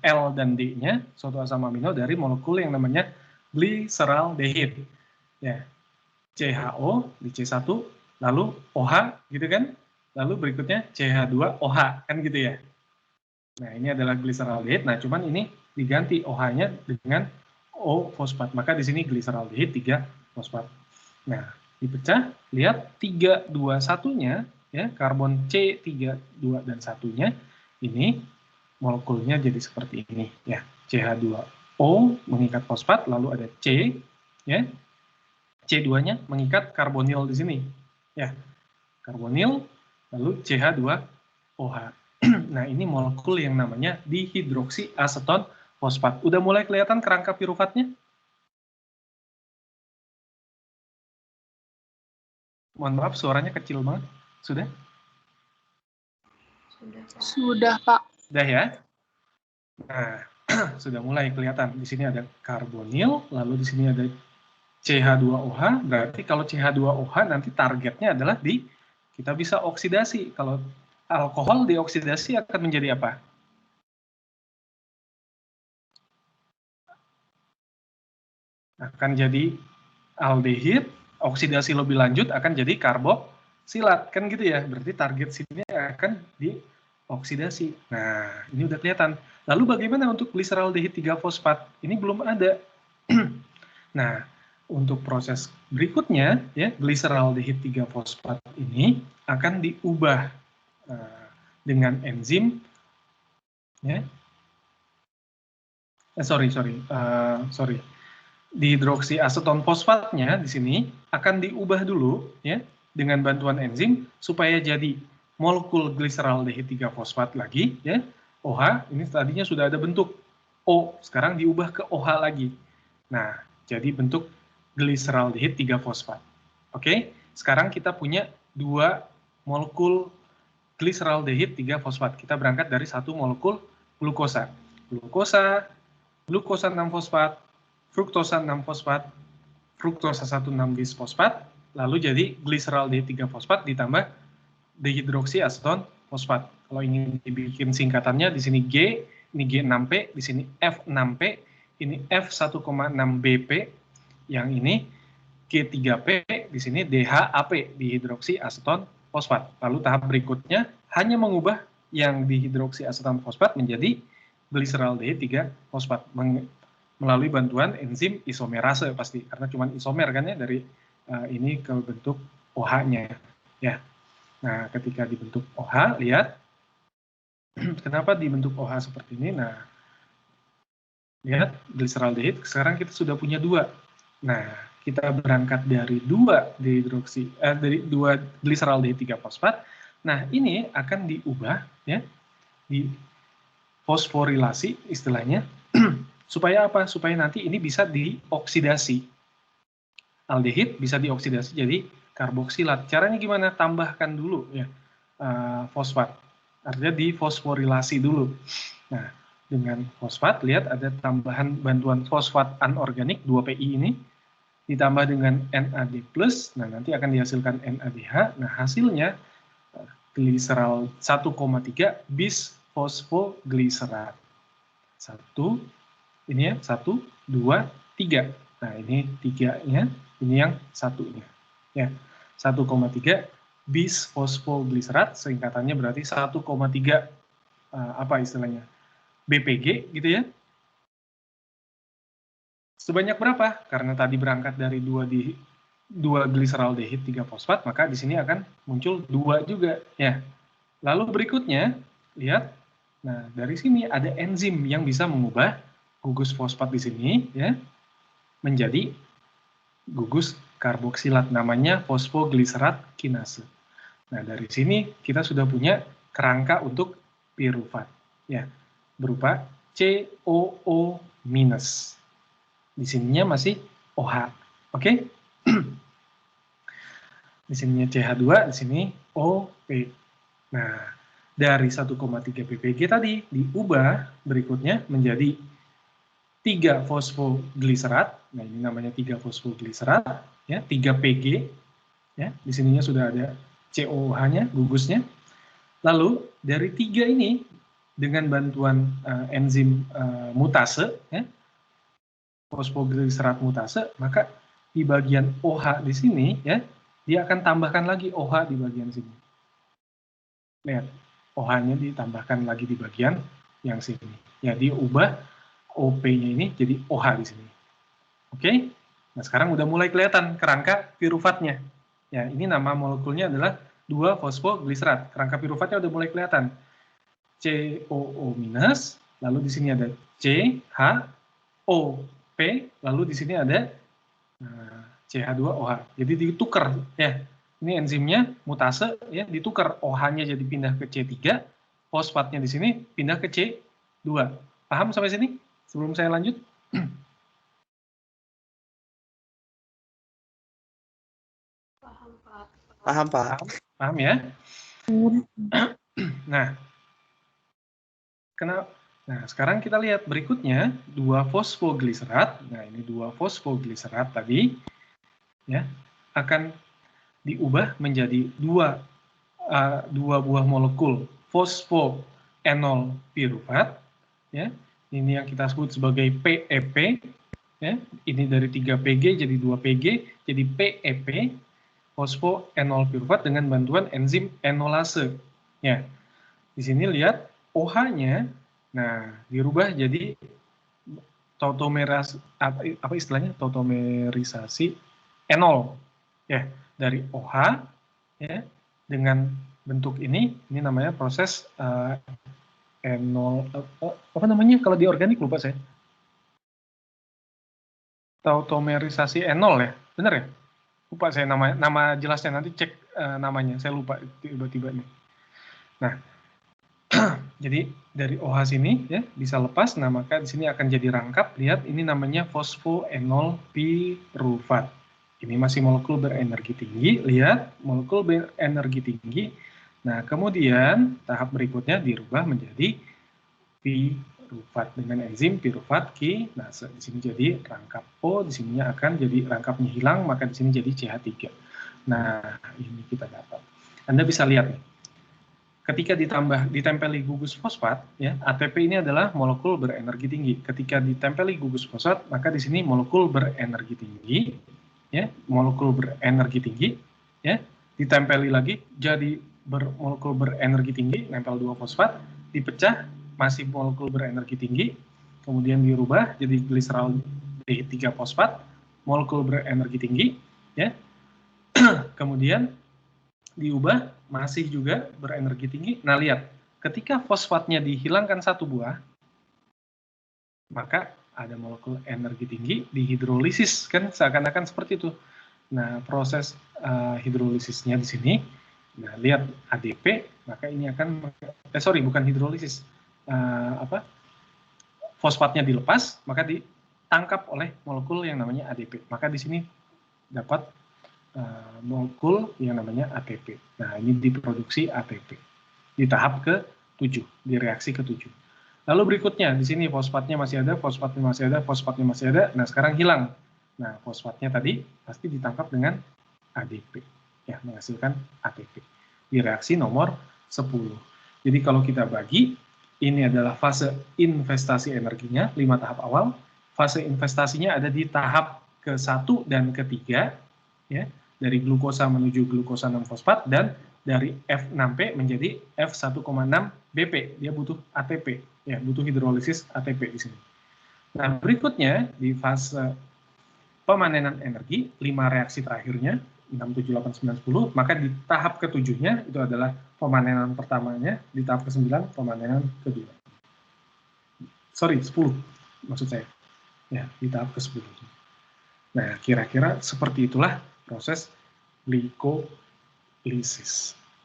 L dan D-nya, suatu asam amino dari molekul yang namanya gliseraldehid. Ya, CHO di C1, lalu OH, gitu kan? Lalu berikutnya CH2OH, kan gitu ya. Nah, ini adalah gliseraldehid. Nah, cuman ini diganti OH-nya dengan O fosfat. Maka di sini gliseraldehid 3-fosfat. Nah, dipecah, lihat 3, 2, 1-nya, ya, karbon C, 3, 2, dan 1-nya, ini molekulnya jadi seperti ini. Ya, CH2O mengikat fosfat, lalu ada C, ya, C2-nya mengikat karbonil di sini. Ya, karbonil, lalu CH2OH. Nah, ini molekul yang namanya dihidroksiaseton fosfat. Udah mulai kelihatan kerangka piruvatnya? Mohon maaf, suaranya kecil banget. Sudah? Sudah, Pak. Udah ya? Nah, sudah mulai kelihatan. Di sini ada karbonil, lalu di sini ada CH2OH. Berarti kalau CH2OH nanti targetnya adalah kita bisa oksidasi. Kalau alkohol dioksidasi akan menjadi apa? Akan jadi aldehid, oksidasi lebih lanjut akan jadi karboksilat, kan gitu ya. Berarti target sini akan dioksidasi. Nah, ini udah kelihatan. Lalu bagaimana untuk gliseraldehid 3-fosfat? Ini belum ada. Nah, untuk proses berikutnya, ya, gliseraldehid 3-fosfat ini akan diubah dengan enzim, ya. Sorry. Dihidroksiaseton fosfatnya di sini akan diubah dulu ya dengan bantuan enzim supaya jadi molekul gliseraldehid 3-fosfat lagi ya. OH ini tadinya sudah ada bentuk O, sekarang diubah ke OH lagi. Nah, jadi bentuk gliseraldehid 3-fosfat. Oke, sekarang kita punya dua molekul gliseraldehid 3-fosfat. Kita berangkat dari satu molekul glukosa. Glukosa 6-fosfat, fruktosa 6-fosfat, fruktosa 1,6 bis-fosfat, lalu jadi gliseraldehid 3-fosfat ditambah dihidroksiaseton fosfat. Kalau ingin dibikin singkatannya, di sini G, ini G6P, di sini F6P, ini F1,6 BP, yang ini G3P, di sini DHAP, dihidroksiaseton fosfat. Lalu tahap berikutnya hanya mengubah yang dihidroksiaseton fosfat menjadi gliseraldehid 3-fosfat melalui bantuan enzim isomerase pasti, karena cuma isomer kan ya dari ini ke bentuk OH-nya ya. Nah, ketika dibentuk OH, lihat kenapa dibentuk OH seperti ini. Nah, lihat gliseraldehid, sekarang kita sudah punya dua. Nah, kita berangkat dari dari dua gliseraldehid 3-fosfat. Nah, ini akan diubah ya, di fosforilasi istilahnya. Supaya apa? Supaya nanti ini bisa dioksidasi. Aldehid bisa dioksidasi jadi karboksilat. Caranya gimana? Tambahkan dulu ya fosfat. artinya difosforilasi dulu. Nah, dengan fosfat, lihat ada tambahan bantuan fosfat anorganik 2PI ini, ditambah dengan NAD+, nah nanti akan dihasilkan NADH, nah hasilnya gliserol 1,3 bisfosfogliserat. 1, ini ya, 1, 2, 3. Nah ini 3-nya, ini yang 1-nya. Ya, 1,3 bisfosfogliserat, singkatannya berarti 1,3 apa istilahnya? BPG gitu ya. Sebanyak berapa? Karena tadi berangkat dari 2 gliseraldehid 3 fosfat, maka di sini akan muncul 2 juga ya. Lalu berikutnya, lihat. Nah, dari sini ada enzim yang bisa mengubah gugus fosfat di sini ya menjadi gugus karboksilat, namanya fosfogliserat kinase. Nah, dari sini kita sudah punya kerangka untuk pirufat ya, berupa COO-. Di sininya masih OH. Oke? Di sininya CH2, di sini OP. Nah, dari 1,3 ppg tadi diubah berikutnya menjadi 3 fosfogliserat. Nah, ini namanya 3 fosfogliserat ya, 3 Pg ya. Di sininya sudah ada COH-nya, gugusnya. Lalu dari 3 ini dengan bantuan enzim mutase ya, fosfogliserat mutase, maka di bagian OH di sini ya, dia akan tambahkan lagi OH di bagian sini. Lihat, OH-nya ditambahkan lagi di bagian yang sini. Ya, dia ubah OP-nya ini jadi OH di sini. Oke? Nah, sekarang udah mulai kelihatan kerangka piruvatnya. Ya, ini nama molekulnya adalah 2-fosfogliserat. Kerangka piruvatnya udah mulai kelihatan. COO-, lalu di sini ada CH-O-P, lalu di sini ada CH2OH. Jadi ditukar ya. Ini enzimnya mutase ya, ditukar OH-nya jadi pindah ke C3, fosfatnya di sini pindah ke C2. Paham sampai sini? Sebelum saya lanjut. Paham, Pak. Paham ya? Nah, sekarang kita lihat berikutnya 2 fosfogliserat. Nah, ini 2 fosfogliserat tadi ya akan diubah menjadi 2 buah molekul fosfoenol pirufat ya. Ini yang kita sebut sebagai PEP ya. Ini dari 3 Pg jadi 2 Pg jadi PEP, fosfoenol pirufat dengan bantuan enzim enolase ya. Di sini lihat OH-nya nah dirubah jadi apa istilahnya, tautomerisasi enol ya, dari OH ya dengan bentuk ini namanya proses enol apa namanya kalau di organik, lupa saya. Tautomerisasi enol ya, benar ya? Lupa saya nama jelasnya, nanti cek namanya, saya lupa tiba-tiba nih. Nah, jadi dari OH sini ya bisa lepas, nah maka di sini akan jadi rangkap. Lihat ini namanya fosfoenol pirufat. Ini masih molekul berenergi tinggi. Lihat molekul berenergi tinggi. Nah kemudian tahap berikutnya dirubah menjadi pirufat dengan enzim pirufat kinase. Di sini jadi rangkap O, di sininya akan jadi rangkapnya hilang, maka di sini jadi CH3. Nah ini kita dapat. Anda bisa lihat nih. Ketika ditempeli gugus fosfat, ya, ATP ini adalah molekul berenergi tinggi. Ketika ditempeli gugus fosfat, maka di sini molekul berenergi tinggi, ya, molekul berenergi tinggi, ya, ditempeli lagi jadi molekul berenergi tinggi, nempel 2 fosfat, dipecah masih molekul berenergi tinggi, kemudian dirubah jadi gliseraldehid 3 fosfat, molekul berenergi tinggi, ya, kemudian diubah masih juga berenergi tinggi. Nah lihat, ketika fosfatnya dihilangkan 1 buah, maka ada molekul energi tinggi dihidrolisis, kan seakan-akan seperti itu. Nah proses hidrolisisnya di sini, nah lihat ADP, maka ini akan bukan hidrolisis, fosfatnya dilepas, maka ditangkap oleh molekul yang namanya ADP. Maka di sini dapat molekul yang namanya ATP. Nah, ini diproduksi ATP. di tahap ke-7, di reaksi ke-7. Lalu berikutnya, di sini fosfatnya masih ada, fosfatnya masih ada, fosfatnya masih ada, nah sekarang hilang. Nah, fosfatnya tadi pasti ditangkap dengan ADP, ya, menghasilkan ATP di reaksi nomor 10. Jadi kalau kita bagi, ini adalah fase investasi energinya, 5 tahap awal. Fase investasinya ada di tahap ke-1 dan ke-3, ya, dari glukosa menuju glukosa 6-fosfat, dan dari F6P menjadi F1,6BP. Dia butuh ATP, ya, butuh hidrolisis ATP di sini. Nah, berikutnya di fase pemanenan energi, 5 reaksi terakhirnya, 6, 7, 8, 9, 10, maka di tahap ke-7-nya itu adalah pemanenan pertamanya, di tahap ke-9 pemanenan kedua. Sorry, 10 maksud saya. Ya, di tahap ke-10. Nah, kira-kira seperti itulah proses glikolisis.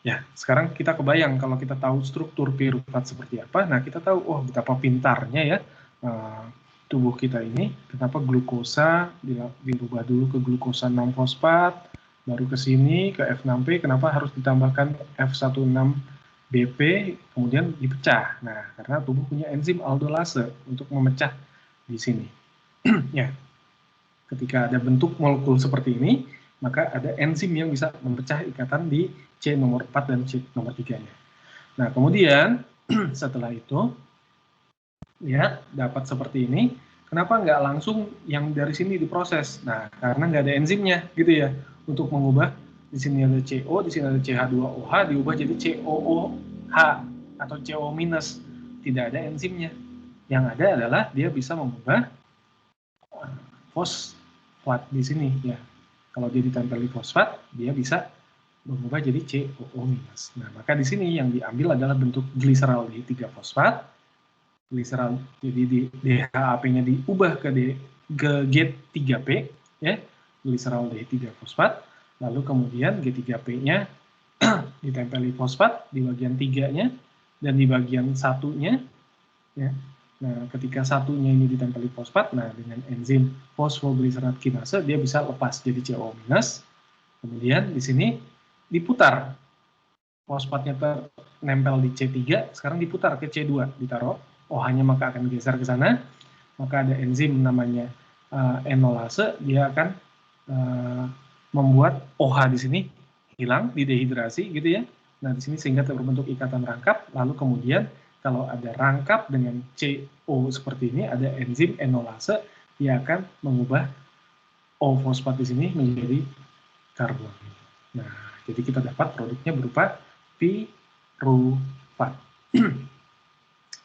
Ya, sekarang kita kebayang kalau kita tahu struktur piruvat seperti apa, nah kita tahu, oh betapa pintarnya ya tubuh kita ini, kenapa glukosa dirubah dulu ke glukosa 6-fosfat, baru ke sini ke F6P, kenapa harus ditambahkan F16BP, kemudian dipecah. Nah, karena tubuh punya enzim aldolase untuk memecah di sini. Ya, ketika ada bentuk molekul seperti ini, maka ada enzim yang bisa memecah ikatan di C nomor 4 dan C nomor 3-nya. Nah, kemudian setelah itu, ya, dapat seperti ini, kenapa nggak langsung yang dari sini diproses? Nah, karena nggak ada enzimnya, gitu ya, untuk mengubah, di sini ada CO, di sini ada CH2OH, diubah jadi COOH, atau CO-. Tidak ada enzimnya. Yang ada adalah dia bisa mengubah fosfat di sini, ya. Kalau dia ditempel di fosfat, dia bisa mengubah jadi COO-. Nah, maka di sini yang diambil adalah bentuk gliseraldehyde 3-fosfat, gliseral, jadi di DHAP-nya diubah ke G3P, ya, gliseraldehyde 3-fosfat, lalu kemudian G3P-nya ditempeli fosfat di bagian 3-nya dan di bagian 1-nya, ya. Nah, ketika 1-nya ini ditempeli fosfat, nah dengan enzim fosfogliserat kinase dia bisa lepas jadi CO-. Kemudian di sini diputar, fosfatnya nempel di C3, sekarang diputar ke C2, ditaruh OH-nya, maka akan geser ke sana, maka ada enzim namanya enolase, dia akan membuat OH di sini hilang, didehidrasi gitu ya. Nah, di sini sehingga terbentuk ikatan rangkap, lalu kemudian kalau ada rangkap dengan CO seperti ini, ada enzim enolase, dia akan mengubah O-fosfat di sini menjadi karbon. Nah, jadi kita dapat produknya berupa piruvat.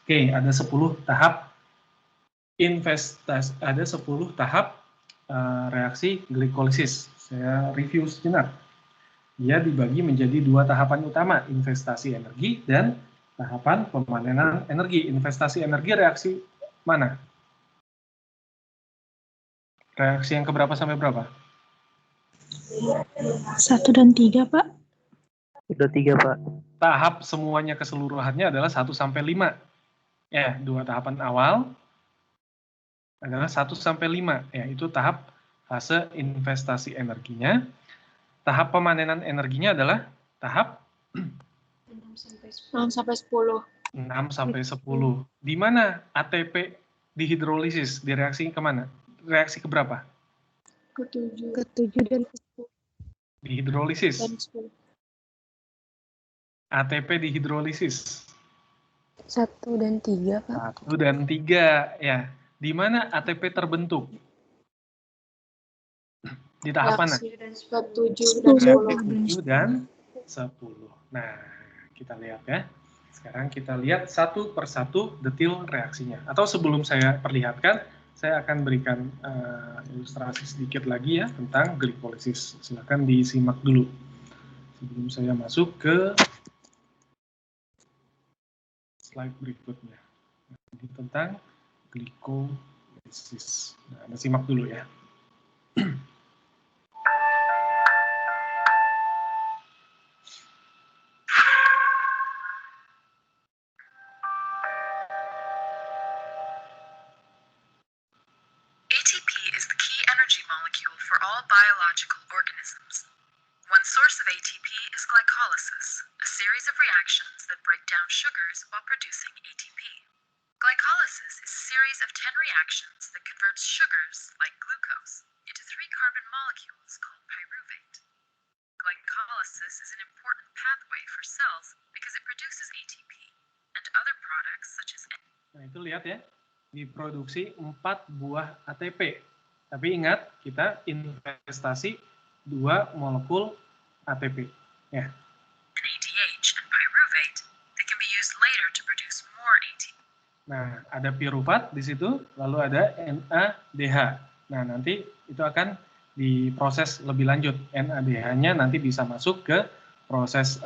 Oke, ada 10 tahap investasi, ada 10 tahap reaksi glikolisis. Saya review sejenak. Dia dibagi menjadi 2 tahapan utama, investasi energi dan tahapan pemanenan energi. Investasi energi reaksi mana? Reaksi yang keberapa sampai berapa? 1 dan 3, Pak. Udah 3, Pak. Tahap semuanya keseluruhannya adalah 1 sampai 5. Ya, 2 tahapan awal adalah 1 sampai 5. Ya, itu tahap fase investasi energinya. Tahap pemanenan energinya adalah tahap 6 sampai 10. 6 sampai 10. Di mana ATP dihidrolisis? Di reaksi kemana? Reaksi keberapa? Ke-7 dan ke-10. Dihidrolisis. Dan 10. ATP dihidrolisis. 1 dan 3, Pak. 1 dan 3, ya. Di mana ATP terbentuk? Di tahap mana? 7 dan 10. 7 dan 10. Nah, kita lihat ya. Sekarang kita lihat satu persatu detil reaksinya. Atau sebelum saya perlihatkan, saya akan berikan ilustrasi sedikit lagi ya tentang glikolisis. Silakan disimak dulu sebelum saya masuk ke slide berikutnya. Ini tentang glikolisis. Nah, Anda simak dulu ya. ATP is the key energy molecule for all biological organisms. One source of ATP is glycolysis, a series of reactions that break down sugars while producing ATP. Glycolysis is a series of 10 reactions that converts sugars, like glucose, into 3-carbon molecules called pyruvate. Glycolysis is an important pathway for cells because it produces ATP and other products such as. Nah, itu lihat ya, diproduksi 4 buah ATP. Tapi ingat, kita investasi 2 molekul ATP. Ya. ADH and pyruvate that can be used later to produce more ATP. Nah, ada piruvat di situ, lalu ada NADH. Nah, nanti itu akan diproses lebih lanjut. NADH-nya nanti bisa masuk ke proses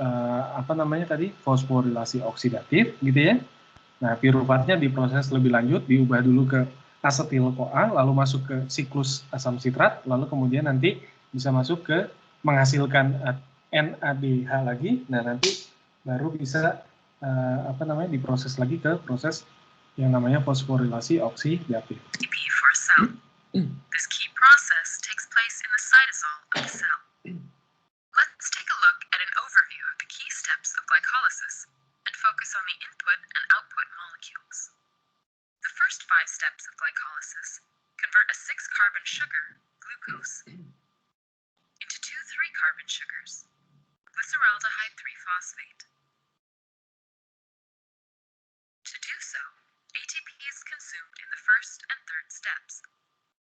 fosforilasi oksidatif, gitu ya. Nah, piruvatnya diproses lebih lanjut, diubah dulu ke asetil-CoA, lalu masuk ke siklus asam sitrat, lalu kemudian nanti bisa masuk ke menghasilkan NADH lagi. Nah, nanti baru bisa diproses lagi ke proses yang namanya fosforilasi oksidatif. ATP for a cell. This key process takes place in the cytosol of the cell. Let's take a look at an overview of the key steps of glycolysis and focus on the input and output molecules. The first 5 steps of glycolysis convert a 6-carbon sugar, glucose, into 2 3-carbon sugars, glyceraldehyde 3-phosphate. To do so, ATP is consumed in the first and third steps.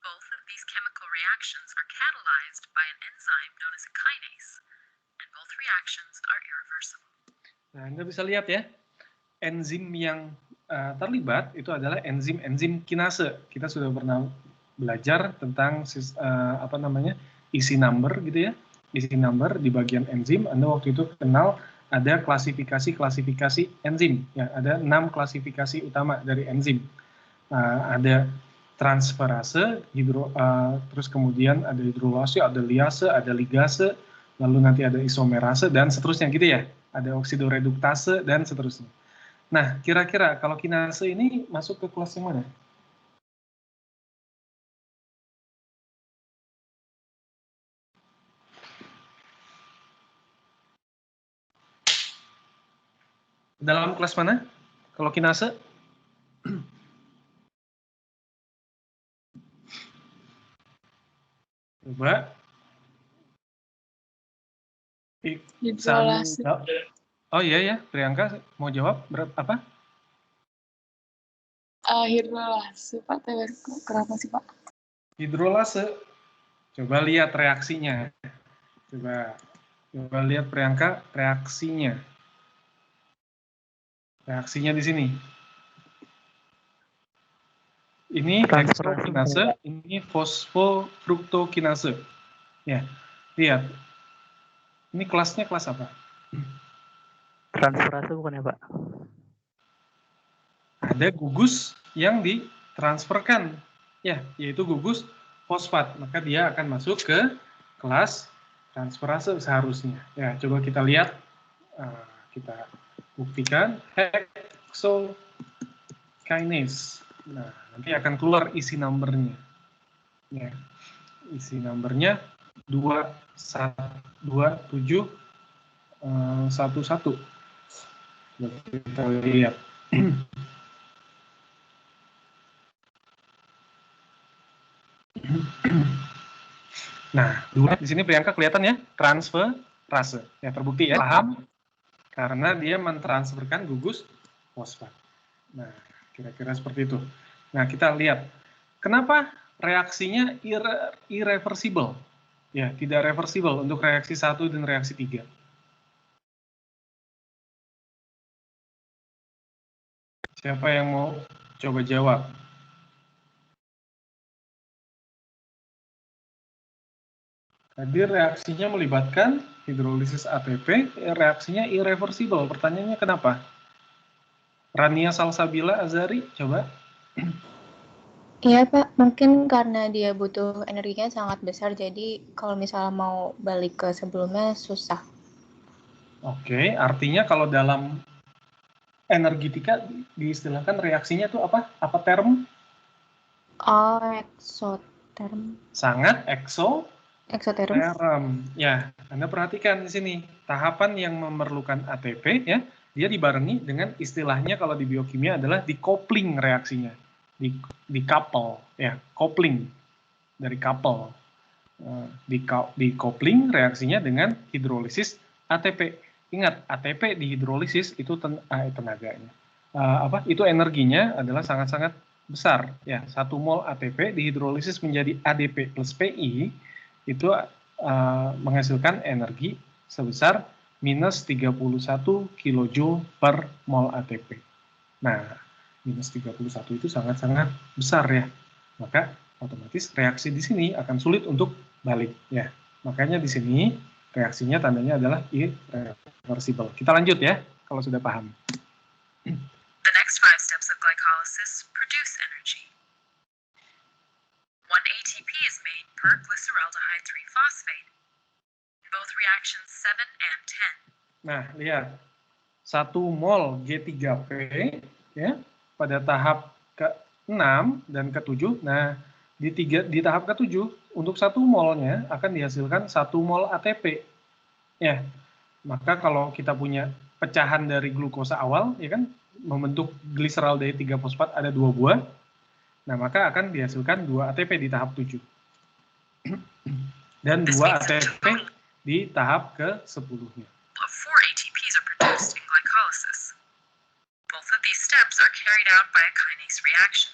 Both of these chemical reactions are catalyzed by an enzyme known as a kinase, and both reactions are irreversible. Nah, Anda bisa lihat ya, enzim yang terlibat itu adalah enzim kinase. Kita sudah pernah belajar tentang isi number gitu ya. Isi number di bagian enzim, Anda waktu itu kenal ada klasifikasi enzim. Ya, ada 6 klasifikasi utama dari enzim. Ada transferase, terus kemudian ada hidrolase, ada liase, ada ligase, lalu nanti ada isomerase, dan seterusnya gitu ya. Ada oksidoreduktase, dan seterusnya. Nah, kira-kira kalau kinase ini masuk ke kelas yang mana? Dalam kelas mana? Kalau kinase? Coba. Hidrolase. Oh iya ya, Priyanka mau jawab apa? Hidrolase, Pak. Kenapa sih, Pak? Hidrolase. Coba lihat reaksinya. Coba lihat Priyanka reaksinya. Reaksinya di sini. Ini dextrokinase, ini fosfofruktokinase. Ya, lihat. Ini kelasnya kelas apa? Transferase bukan ya, Pak? Ada gugus yang ditransferkan, ya, yaitu gugus fosfat. Maka dia akan masuk ke kelas transferase seharusnya. Ya, coba kita lihat, kita buktikan hexokinase. Nah, nanti akan keluar isi numbernya. Ya, isi numbernya 22711. Kita lihat. Nah, di sini Priyanka kelihatan ya, transferase. Ya, terbukti ya, paham? Karena dia mentransferkan gugus fosfat. Nah, kira-kira seperti itu. Nah, kita lihat. Kenapa reaksinya irreversible? Ya, tidak reversible untuk reaksi 1 dan reaksi 3. Siapa yang mau coba jawab? Tadi reaksinya melibatkan hidrolisis ATP, reaksinya irreversible. Pertanyaannya kenapa? Rania Salsabila Azari, coba. Iya Pak, mungkin karena dia butuh energinya sangat besar, jadi kalau misalnya mau balik ke sebelumnya susah. Oke, artinya kalau dalam energetika diistilahkan reaksinya itu apa? Apa term? Oh, eksoterm. Sangat eksoterm. Eksoterum. Ya, Anda perhatikan di sini tahapan yang memerlukan ATP ya, dia dibarengi dengan istilahnya kalau di biokimia adalah decoupling reaksinya, di couple ya, coupling dari couple, decoupling reaksinya dengan hidrolisis ATP. Ingat ATP di hidrolisis itu tenaganya, itu energinya adalah sangat-sangat besar ya. 1 mol ATP dihidrolisis menjadi ADP plus PI itu menghasilkan energi sebesar minus 31 kJ per mol ATP. Nah, minus 31 itu sangat-sangat besar ya. Maka otomatis reaksi di sini akan sulit untuk balik ya. Makanya di sini reaksinya tandanya adalah irreversible. Kita lanjut ya, kalau sudah paham. The next 5 steps of glycolysis produce energy. 1 ATP is made per glyceraldehyde 3-phosphate in both reactions 7 and 10. Nah, lihat. 1 mol G3P ya, pada tahap ke-6 dan ke-7. Nah, di tahap ke-7 untuk 1 molnya akan dihasilkan 1 mol ATP. Ya. Maka kalau kita punya pecahan dari glukosa awal ya kan, membentuk glyceraldehyde 3-fosfat ada 2 buah. Nah, maka akan dihasilkan 2 ATP di tahap 7. Dan 2 ATP di tahap ke-10-nya. 4 ATPs are produced in glycolysis. Both of these steps are carried out by a kinase reaction.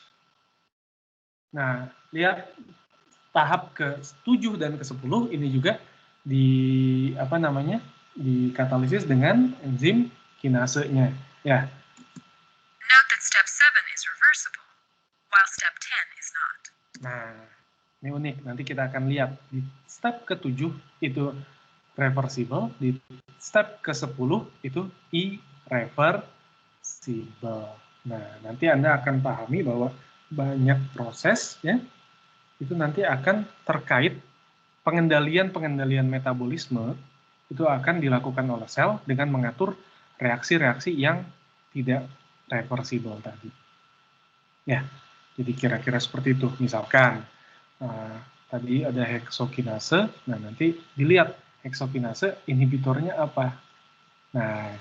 Nah, lihat tahap ke-7 dan ke-10 ini juga dikatalisis dengan enzim kinasenya ya. Note that step 7 is reversible, while step 10 is not. Nah, ini unik. Nanti kita akan lihat di step ke-7 itu reversible, di step ke-10 itu irreversible. Nah, nanti Anda akan pahami bahwa banyak proses ya, itu nanti akan terkait pengendalian metabolisme itu akan dilakukan oleh sel dengan mengatur reaksi-reaksi yang tidak reversible tadi. Ya, jadi kira-kira seperti itu. Misalkan tadi ada heksokinase, nah nanti dilihat heksokinase inhibitornya apa. Nah,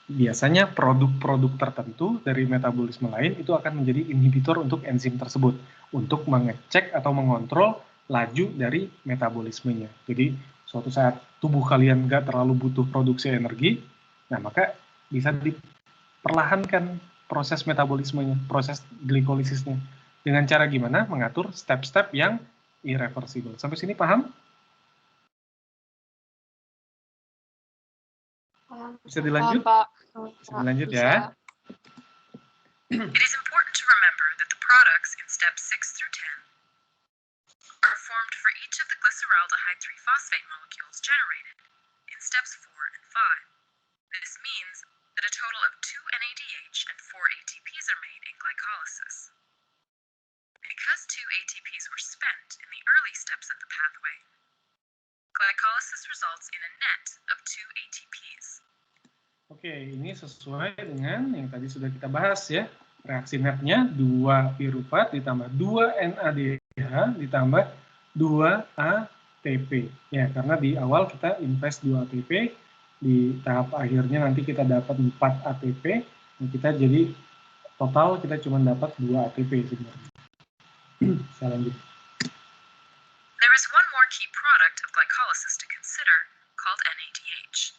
biasanya produk-produk tertentu dari metabolisme lain itu akan menjadi inhibitor untuk enzim tersebut untuk mengecek atau mengontrol laju dari metabolismenya. Jadi suatu saat tubuh kalian nggak terlalu butuh produksi energi, nah maka bisa diperlahankan proses metabolismenya, proses glikolisisnya. Dengan cara gimana? Mengatur step-step yang irreversible. Sampai sini paham? Bisa dilanjut? Bisa dilanjut ya. It is important to remember that the products in steps 6 through 10 are formed for each of the glyceraldehyde 3-phosphate molecules generated in steps 4 and 5. This means that a total of 2 NADH and 4 ATPs are made in glycolysis. Because 2 ATPs were spent in the early steps of the pathway, glycolysis results in a net of 2 ATPs. Oke, ini sesuai dengan yang tadi sudah kita bahas ya. Reaksi netnya 2 pirufat ditambah 2 NADH ditambah 2 ATP. Ya, karena di awal kita invest 2 ATP, di tahap akhirnya nanti kita dapat 4 ATP, dan kita jadi total kita cuma dapat 2 ATP sebenarnya. Saya lanjut. There is one more key product of glycolysis to consider, called NADH.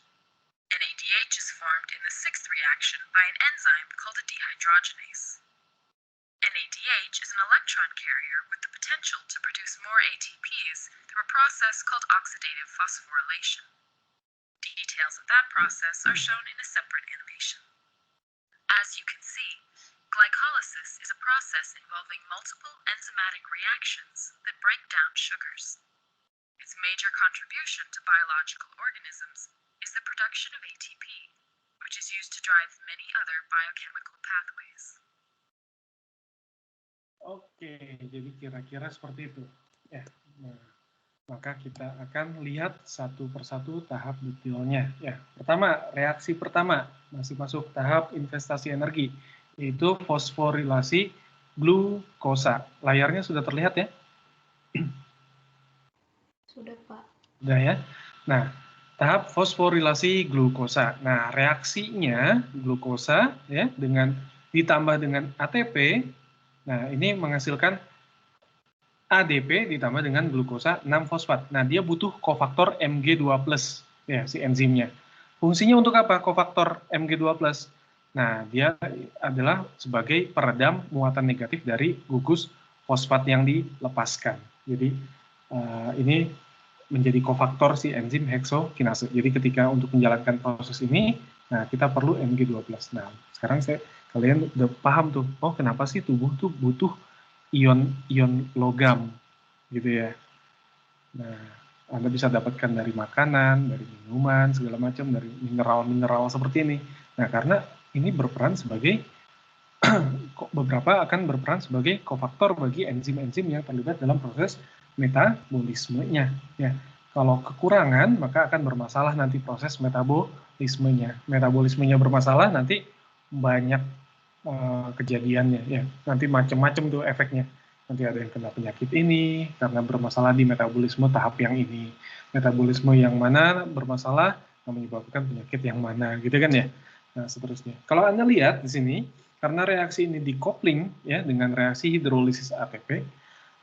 NADH is formed in the 6th reaction by an enzyme called a dehydrogenase. NADH is an electron carrier with the potential to produce more ATPs through a process called oxidative phosphorylation. Details of that process are shown in a separate animation. As you can see, glycolysis is a process involving multiple enzymatic reactions that break down sugars. Its major contribution to biological organisms is the production of ATP, which is used to drive many other biochemical pathways. Oke, jadi kira-kira seperti itu. Ya, nah, maka kita akan lihat satu persatu tahap detailnya. Ya, pertama, reaksi pertama masih masuk tahap investasi energi, yaitu fosforilasi glukosa. Layarnya sudah terlihat ya? Sudah, Pak. Udah ya. Nah, tahap fosforilasi glukosa. Nah, reaksinya glukosa ya dengan ditambah dengan ATP. Nah, ini menghasilkan ADP ditambah dengan glukosa 6-fosfat. Nah, dia butuh kofaktor Mg2+, ya, si enzimnya. Fungsinya untuk apa kofaktor Mg2+? Nah, dia adalah sebagai peredam muatan negatif dari gugus fosfat yang dilepaskan. Jadi, ini menjadi kofaktor si enzim heksokinase. Jadi, ketika untuk menjalankan proses ini, nah, kita perlu Mg2+. Nah, sekarang kalian udah paham tuh, oh kenapa sih tubuh tuh butuh ion logam gitu ya. Nah, Anda bisa dapatkan dari makanan, dari minuman, segala macam, dari mineral-mineral seperti ini. Nah, karena ini berperan sebagai beberapa akan berperan sebagai kofaktor bagi enzim-enzim yang terlibat dalam proses metabolismenya. Ya, kalau kekurangan maka akan bermasalah nanti proses metabolismenya. Metabolismenya bermasalah nanti banyak kejadiannya ya, nanti macam-macam tuh efeknya. Nanti ada yang kena penyakit ini karena bermasalah di metabolisme tahap yang ini, metabolisme yang mana bermasalah menyebabkan penyakit yang mana, gitu kan ya. Nah, seterusnya. Kalau Anda lihat di sini, karena reaksi ini di-coupling ya dengan reaksi hidrolisis ATP,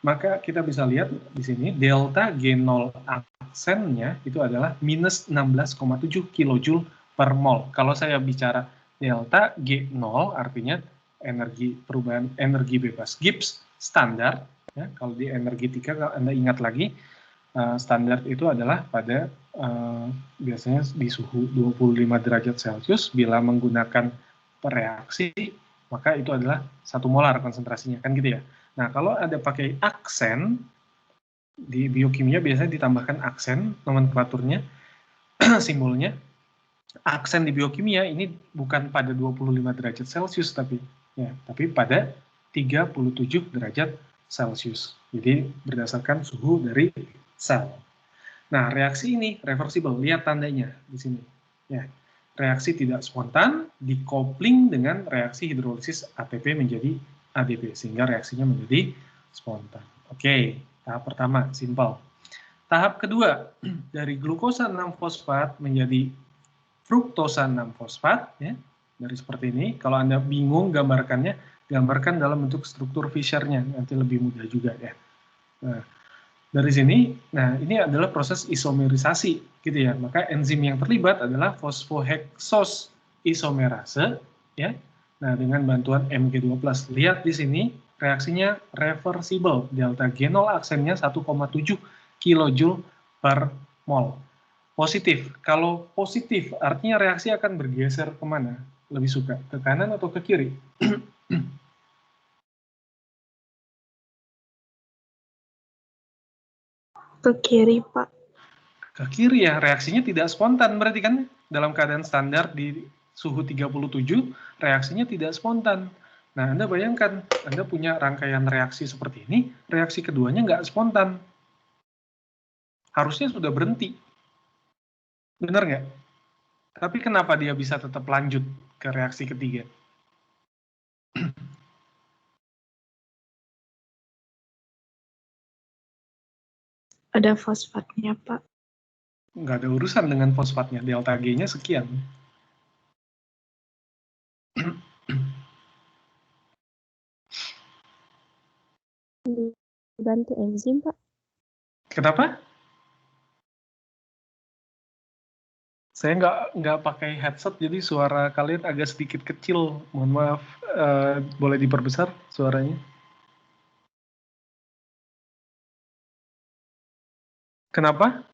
maka kita bisa lihat di sini delta G0 aksennya itu adalah minus 16,7 kJ per mol. Kalau saya bicara delta G0 artinya energi perubahan energi bebas Gibbs standar ya. Kalau di energetika kalau Anda ingat lagi standar itu adalah pada biasanya di suhu 25 derajat Celcius bila menggunakan reaksi maka itu adalah 1 molar konsentrasinya kan gitu ya. Nah, kalau ada pakai aksen di biokimia biasanya ditambahkan aksen nomenklaturnya simbolnya. Aksen di biokimia ini bukan pada 25 derajat Celcius tapi pada 37 derajat Celcius. Jadi berdasarkan suhu dari sel. Nah, reaksi ini reversible. Lihat tandanya di sini. Ya, reaksi tidak spontan dikopling dengan reaksi hidrolisis ATP menjadi ADP sehingga reaksinya menjadi spontan. Oke, tahap pertama simpel. Tahap kedua dari glukosa 6-fosfat menjadi fruktosa 6-fosfat ya, dari seperti ini. Kalau Anda bingung gambarkannya, gambarkan dalam bentuk struktur Fischer-nya, nanti lebih mudah juga ya. Nah, dari sini, nah ini adalah proses isomerisasi gitu ya. Maka enzim yang terlibat adalah fosfoheksos isomerase ya. Nah, dengan bantuan Mg2+. Lihat di sini reaksinya reversible. Delta G0 aksennya 1,7 kJ per mol. Positif. Kalau positif, artinya reaksi akan bergeser kemana? Lebih suka ke kanan atau ke kiri? Ke kiri, Pak. Ke kiri ya, reaksinya tidak spontan berarti kan? Dalam keadaan standar di suhu 37, reaksinya tidak spontan. Nah, Anda bayangkan, Anda punya rangkaian reaksi seperti ini, reaksi keduanya nggak spontan. Harusnya sudah berhenti. Benar nggak? Tapi kenapa dia bisa tetap lanjut ke reaksi ketiga? Ada fosfatnya, Pak. Nggak ada urusan dengan fosfatnya, delta G-nya sekian. Dibantu enzim, Pak. Kenapa? Saya nggak pakai headset, jadi suara kalian agak sedikit kecil. Mohon maaf, boleh diperbesar suaranya? Kenapa?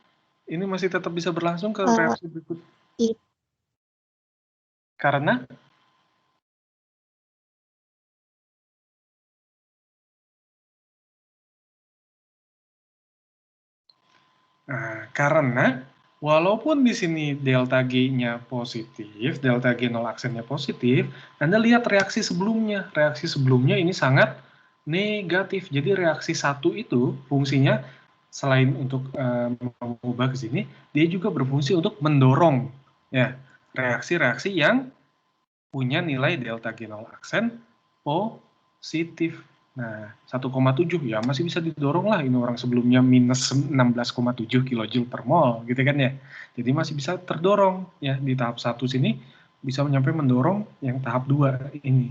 Ini masih tetap bisa berlangsung ke reaksi berikut? Karena? Nah, karena walaupun di sini delta G-nya positif, delta G0 aksennya positif, Anda lihat reaksi sebelumnya. Reaksi sebelumnya ini sangat negatif. Jadi reaksi 1 itu fungsinya selain untuk mengubah ke sini, dia juga berfungsi untuk mendorong ya reaksi-reaksi yang punya nilai delta G0 aksen positif. Nah, 1,7 ya masih bisa didorong lah, ini orang sebelumnya minus 16,7 kJ per mol gitu kan ya. Jadi masih bisa terdorong ya di tahap 1 sini bisa sampai mendorong yang tahap 2 ini.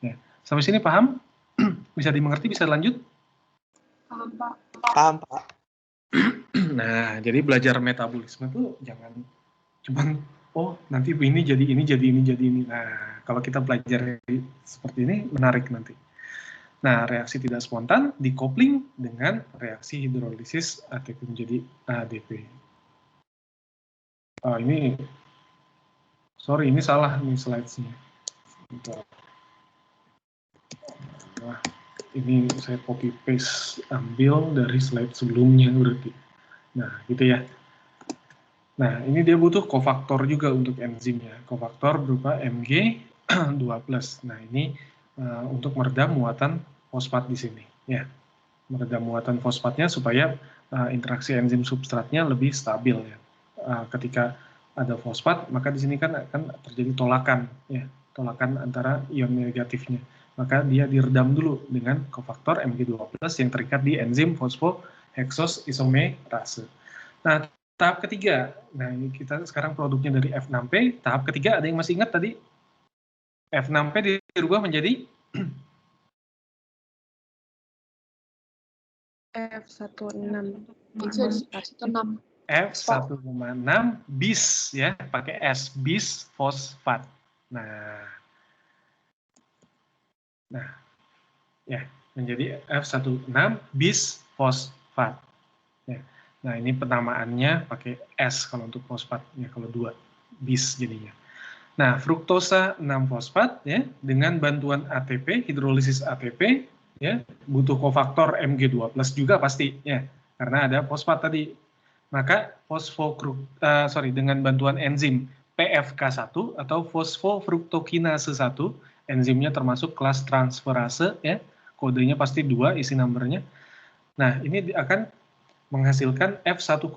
Ya. Sampai sini paham? Bisa dimengerti, bisa lanjut? Paham, Pak. Nah, jadi belajar metabolisme tuh jangan cuman oh nanti ini jadi ini jadi ini jadi ini. Nah, kalau kita belajar seperti ini menarik nanti. Nah, reaksi tidak spontan dikopling dengan reaksi hidrolisis ATP menjadi ADP. Ini, sorry, ini salah nih slides-nya. Nah, ini saya copy paste ambil dari slide sebelumnya berarti. Nah, gitu ya. Nah, ini dia butuh kofaktor juga untuk enzimnya. Kofaktor berupa Mg2+. Nah, ini untuk meredam muatan fosfat di sini. Ya, meredam muatan fosfatnya supaya interaksi enzim substratnya lebih stabil. Ya. Ketika ada fosfat, maka di sini kan akan terjadi tolakan, ya, tolakan antara ion negatifnya. Maka dia diredam dulu dengan kofaktor Mg2+ yang terikat di enzim fosfoheksos isomerase. Nah, tahap ketiga, nah ini kita sekarang produknya dari F6P, tahap ketiga ada yang masih ingat tadi? F6P dirubah menjadi F16. F1,6 bis ya, pakai S, bis fosfat. Nah, ya, menjadi F16 bis fosfat. Ya. Nah, ini penamaannya pakai S kalau untuk fosfat, ya kalau 2 bis jadinya. Nah, fruktosa 6 fosfat ya dengan bantuan ATP, hidrolisis ATP ya, butuh kofaktor Mg2+ juga pasti ya, karena ada fosfat tadi. Maka dengan bantuan enzim PFK1 atau fosfofruktokinase 1, enzimnya termasuk kelas transferase ya, kodenya pasti 2 isi numbernya. Nah, ini akan menghasilkan F1,6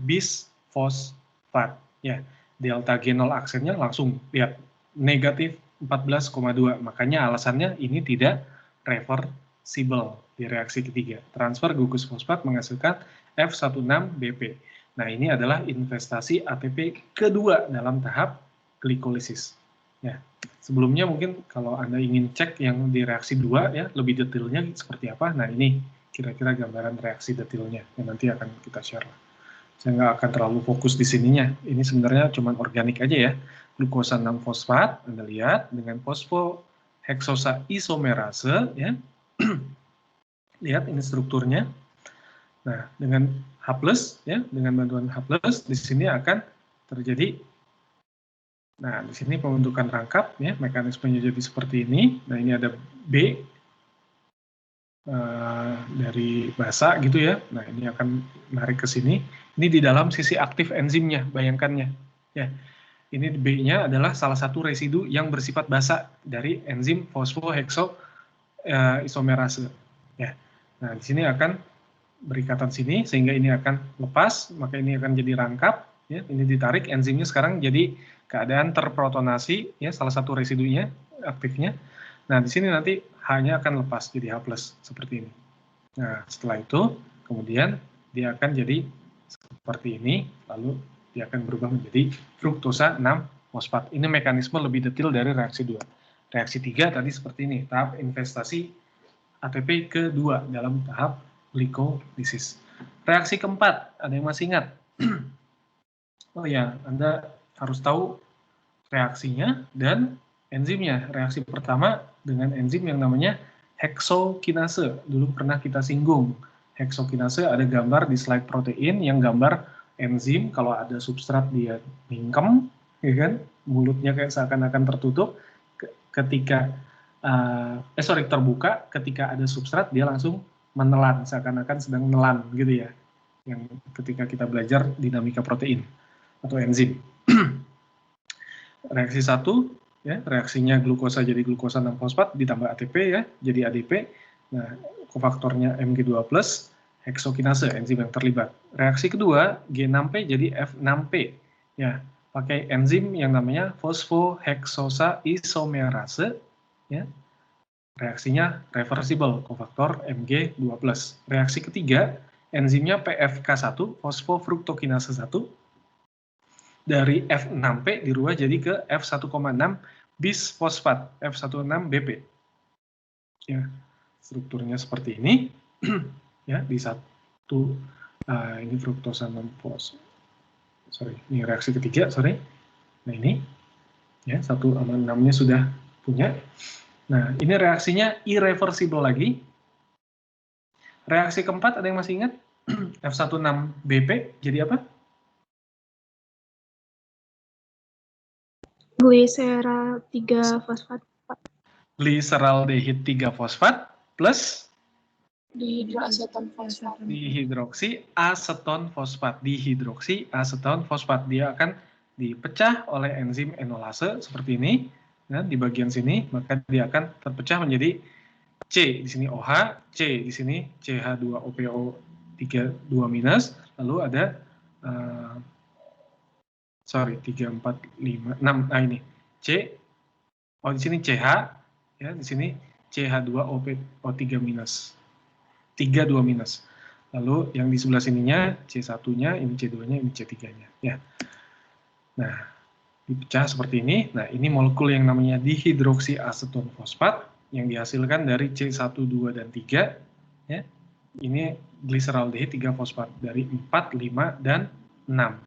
bis fosfat ya. Delta G0 aksennya langsung lihat negatif 14,2. Makanya alasannya ini tidak reversible di reaksi ketiga. Transfer gugus fosfat menghasilkan F16BP. Nah, ini adalah investasi ATP kedua dalam tahap glikolisis. Ya. Sebelumnya mungkin kalau Anda ingin cek yang di reaksi 2 ya, lebih detailnya seperti apa. Nah, ini kira-kira gambaran reaksi detailnya yang nanti akan kita share. Saya nggak akan terlalu fokus di sininya. Ini sebenarnya cuma organik aja ya. Glukosa 6 fosfat, Anda lihat dengan fosfoheksosa isomerase ya. Lihat ini strukturnya. Nah, dengan H+ ya, dengan bantuan H+ di sini akan terjadi. Nah, di sini pembentukan rangkap ya, mekanismenya jadi seperti ini. Nah, ini ada B dari basa gitu ya. Nah, ini akan menarik ke sini. Ini di dalam sisi aktif enzimnya, bayangkannya. Ya, ini B-nya adalah salah satu residu yang bersifat basa dari enzim fosfohekso isomerase. Ya. Nah, di sini akan berikatan sini sehingga ini akan lepas, maka ini akan jadi rangkap. Ya, ini ditarik, enzimnya sekarang jadi keadaan terprotonasi, ya, salah satu residunya aktifnya. Nah, di sini nanti H-nya akan lepas jadi H+, seperti ini. Nah, setelah itu, kemudian dia akan jadi seperti ini, lalu dia akan berubah menjadi fruktosa 6 fosfat. Ini mekanisme lebih detail dari reaksi 2. Reaksi 3 tadi seperti ini, tahap investasi ATP kedua dalam tahap glikolisis. Reaksi keempat, ada yang masih ingat? Oh ya, Anda harus tahu reaksinya dan enzimnya. Reaksi pertama dengan enzim yang namanya heksokinase. Dulu pernah kita singgung. Heksokinase ada gambar di slide protein yang gambar enzim kalau ada substrat dia mingkem, ya kan? Mulutnya kayak seakan-akan tertutup. Ketika terbuka, ketika ada substrat dia langsung menelan, seakan-akan sedang menelan gitu ya. Yang ketika kita belajar dinamika protein atau enzim. Reaksi 1 ya, reaksinya glukosa jadi glukosa 6 fosfat ditambah ATP ya, jadi ADP. Nah, kofaktornya Mg2+, heksokinase enzim yang terlibat. Reaksi kedua G6P jadi F6P ya, pakai enzim yang namanya fosfoheksosa isomerase ya. reaksinya reversible, kofaktor Mg2+. Reaksi ketiga, enzimnya PFK1, fosfofruktokinase 1, dari F6P dirubah jadi ke F1,6 bisfosfat, F16BP. Ya, strukturnya seperti ini. Ya, di satu, ini fruktosa 6-fos. Sorry, ini reaksi ketiga, sorry. Nah ini, ya 1 sama 6-nya sudah punya. Nah, ini reaksinya irreversible lagi. Reaksi keempat, ada yang masih ingat? F16BP jadi apa? Gliseral 3 fosfat, Pak. Gliseraldehid 3 fosfat plus Dihidroaseton fosfat. dihidroksi aseton fosfat. Dihidroksi aseton fosfat. Dia akan dipecah oleh enzim enolase seperti ini. Nah, di bagian sini, maka dia akan terpecah menjadi C di sini OH, C di sini CH2OPO 3,2-, lalu ada 3, 4, 5, 6. Nah ini C, di sini CH, ya di sini CH2OPO 3-, 3,2-. Lalu yang di sebelah sininya C1-nya, ini C2-nya, ini C3-nya, ya. Nah, dipecah seperti ini. Nah, ini molekul yang namanya dihidroksiaseton fosfat yang dihasilkan dari C1, 2, dan 3. Ya. Ini gliseraldehid 3 fosfat dari 4, 5, dan 6.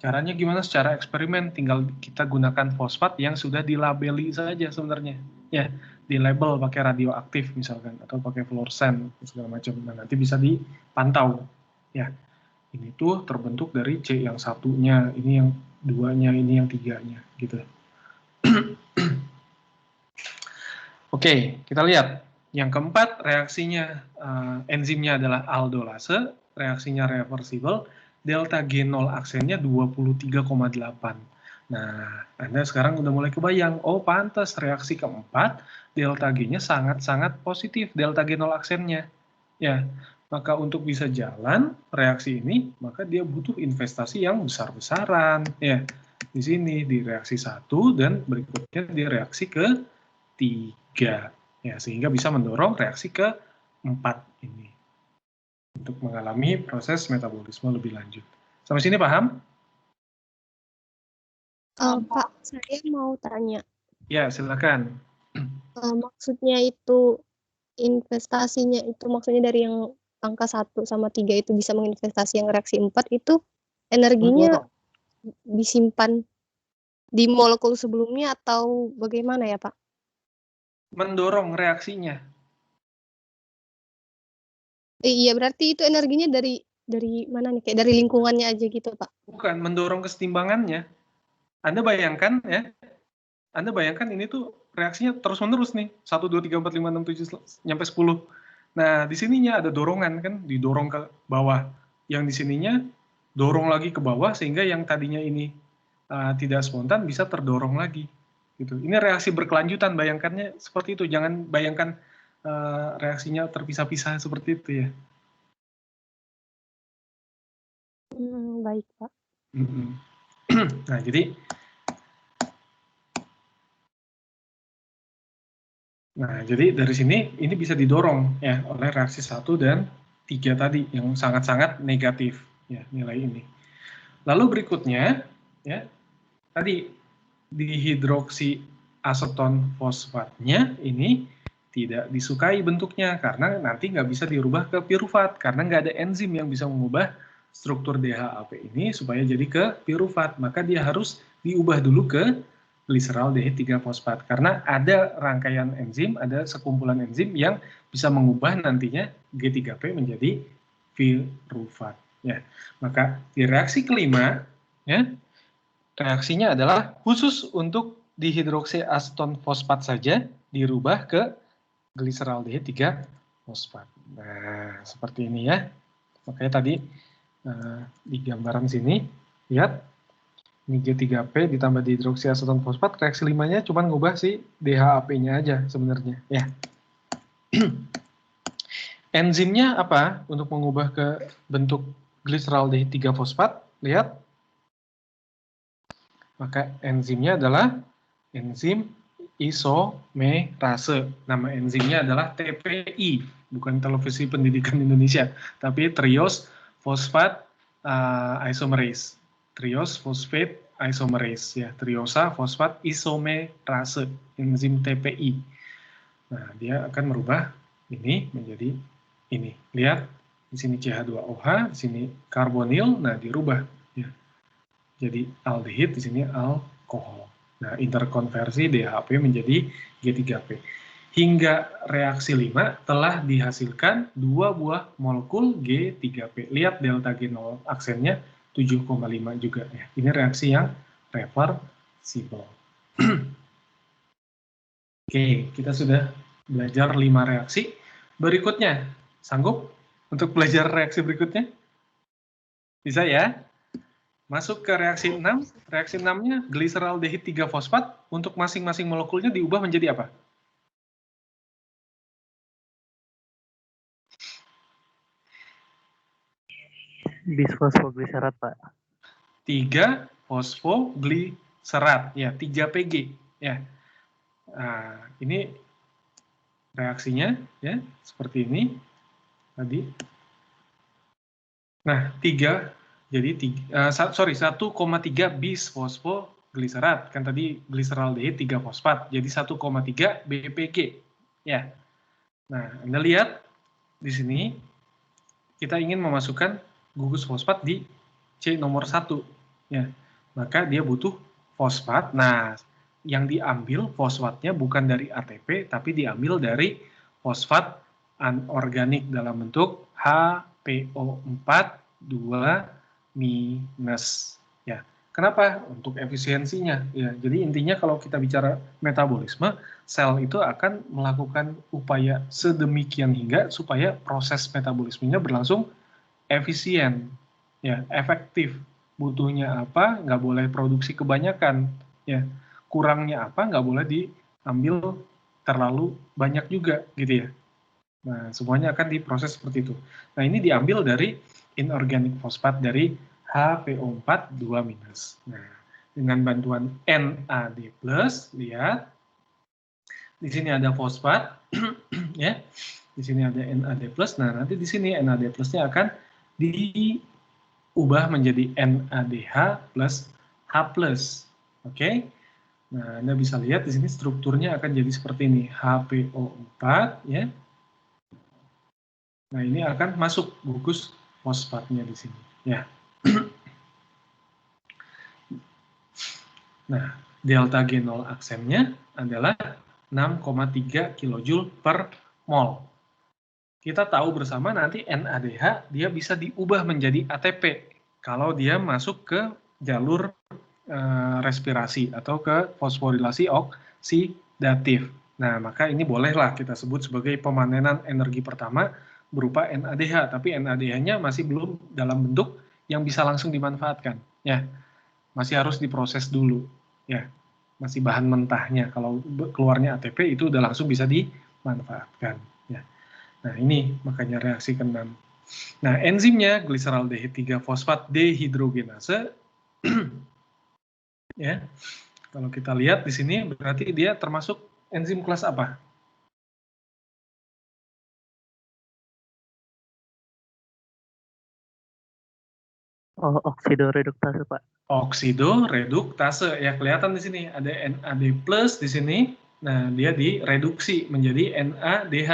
Caranya gimana? Secara eksperimen, tinggal kita gunakan fosfat yang sudah dilabeli saja sebenarnya. Ya, dilabel pakai radioaktif misalkan, atau pakai fluoresen, segala macam. Nah, nanti bisa dipantau. Ya, ini tuh terbentuk dari C yang satunya, ini yang 2-nya, ini yang 3-nya, gitu. Oke, kita lihat. Yang keempat, reaksinya enzimnya adalah aldolase, reaksinya reversible, delta G0 aksennya 23,8. Nah, Anda sekarang udah mulai kebayang, oh pantas reaksi keempat, delta G-nya sangat-sangat positif, delta G0 aksennya. Ya, maka untuk bisa jalan reaksi ini, maka dia butuh investasi yang besar-besaran. Ya, di sini di reaksi 1 dan berikutnya di reaksi ke-3. Ya, sehingga bisa mendorong reaksi ke-4 ini untuk mengalami proses metabolisme lebih lanjut. Sampai sini paham? Pak, saya mau tanya. Ya, silakan. Maksudnya itu investasinya itu maksudnya dari yang angka 1 sama 3 itu bisa menginvestasi yang reaksi 4 itu energinya disimpan di molekul sebelumnya atau bagaimana ya, Pak? Mendorong reaksinya. Iya, berarti itu energinya dari mana nih? Kayak dari lingkungannya aja gitu, Pak? Bukan, mendorong kesetimbangannya. Anda bayangkan ya, Anda bayangkan ini tuh reaksinya terus-menerus nih, 1, 2, 3, 4, 5, 6, 7, nyampe 10. Nah, di sininya ada dorongan kan, didorong ke bawah. Yang di sininya dorong lagi ke bawah, sehingga yang tadinya ini tidak spontan bisa terdorong lagi. Gitu. Ini reaksi berkelanjutan, bayangkannya seperti itu. Jangan bayangkan reaksinya terpisah-pisah seperti itu ya. Baik, Pak. Nah, jadi dari sini ini bisa didorong ya oleh reaksi 1 dan 3 tadi yang sangat-sangat negatif ya nilai ini. Lalu berikutnya ya tadi dihidroksi aseton fosfatnya ini tidak disukai bentuknya karena nanti nggak bisa dirubah ke pirufat karena nggak ada enzim yang bisa mengubah struktur DHAP ini supaya jadi ke pirufat, maka dia harus diubah dulu ke gliseraldehid 3 fosfat karena ada rangkaian enzim, ada sekumpulan enzim yang bisa mengubah nantinya G3P menjadi pirufat ya. Maka di reaksi kelima ya reaksinya adalah khusus untuk dihidroksiaseton fosfat saja dirubah ke gliseraldehid 3 fosfat. Nah, seperti ini ya. Makanya tadi di gambaran sini lihat ini G3P ditambah dihidroksiaseton fosfat, reaksi 5-nya cuma ngubah si DHAP-nya aja sebenarnya ya. Enzimnya apa untuk mengubah ke bentuk gliseraldehid 3 fosfat? Lihat. Maka enzimnya adalah enzim isomerase. Nama enzimnya adalah TPI, bukan Televisi Pendidikan Indonesia, tapi triose fosfat isomerase. Triose fosfat isomerase ya, triosa fosfat isomerase, enzim TPI. Nah, dia akan merubah ini menjadi ini. Lihat di sini CH2OH, di sini karbonil, nah dirubah ya. Jadi aldehid, di sini alkohol. Nah, interkonversi DHP menjadi G3P. Hingga reaksi 5 telah dihasilkan 2 buah molekul G3P. Lihat delta G0 aksennya 7,5 juga ya. Ini reaksi yang reversible. Oke, kita sudah belajar 5 reaksi. Berikutnya, sanggup untuk belajar reaksi berikutnya? Bisa ya? Masuk ke reaksi 6. Reaksi 6-nya gliseraldehid 3 fosfat. Untuk masing-masing molekulnya diubah menjadi apa? Bisfosfogliserat, Pak. 3 fosfogliserat. Ya, 3 PG. Ya. Nah, ini reaksinya ya, seperti ini. Tadi. Nah, 3 jadi 1,3 bisfosfogliserat. Kan tadi gliseraldehid 3 fosfat. Jadi 1,3 BPG. Ya. Nah, Anda lihat di sini kita ingin memasukkan gugus fosfat di C nomor 1. Ya. Maka dia butuh fosfat. Nah, yang diambil fosfatnya bukan dari ATP, tapi diambil dari fosfat anorganik dalam bentuk HPO4 2-. Ya. Kenapa? Untuk efisiensinya. Ya. Jadi intinya kalau kita bicara metabolisme, sel itu akan melakukan upaya sedemikian hingga supaya proses metabolismenya berlangsung efisien, ya, efektif. Butuhnya apa, nggak boleh produksi kebanyakan. Ya. Kurangnya apa, nggak boleh diambil terlalu banyak juga, gitu ya. Nah, semuanya akan diproses seperti itu. Nah, ini diambil dari inorganic fosfat dari HPO4 2-. Nah, dengan bantuan NAD+, lihat. Di sini ada fosfat, ya. Di sini ada NAD+. Nah, nanti di sini NAD+-nya akan diubah menjadi NADH plus H+. Oke? Nah, Anda bisa lihat di sini strukturnya akan jadi seperti ini. HPO4, ya. Nah, ini akan masuk gugus fosfatnya di sini, ya. Nah, delta G0 aksennya adalah 6,3 kJ per mol. Kita tahu bersama nanti NADH dia bisa diubah menjadi ATP kalau dia masuk ke jalur respirasi atau ke fosforilasi oksidatif. Nah, maka ini bolehlah kita sebut sebagai pemanenan energi pertama berupa NADH, tapi NADH-nya masih belum dalam bentuk yang bisa langsung dimanfaatkan, ya. Masih harus diproses dulu, ya. Masih bahan mentahnya. Kalau keluarnya ATP itu udah langsung bisa dimanfaatkan, ya. Nah, ini makanya reaksi ke-6. Nah, enzimnya gliseraldehid 3 fosfat dehidrogenase. Ya. Kalau kita lihat di sini berarti dia termasuk enzim kelas apa? Oh, oksidoreduktase, Pak. Oksidoreduktase. Ya, kelihatan di sini ada NAD+ di sini. Nah, dia direduksi menjadi NADH.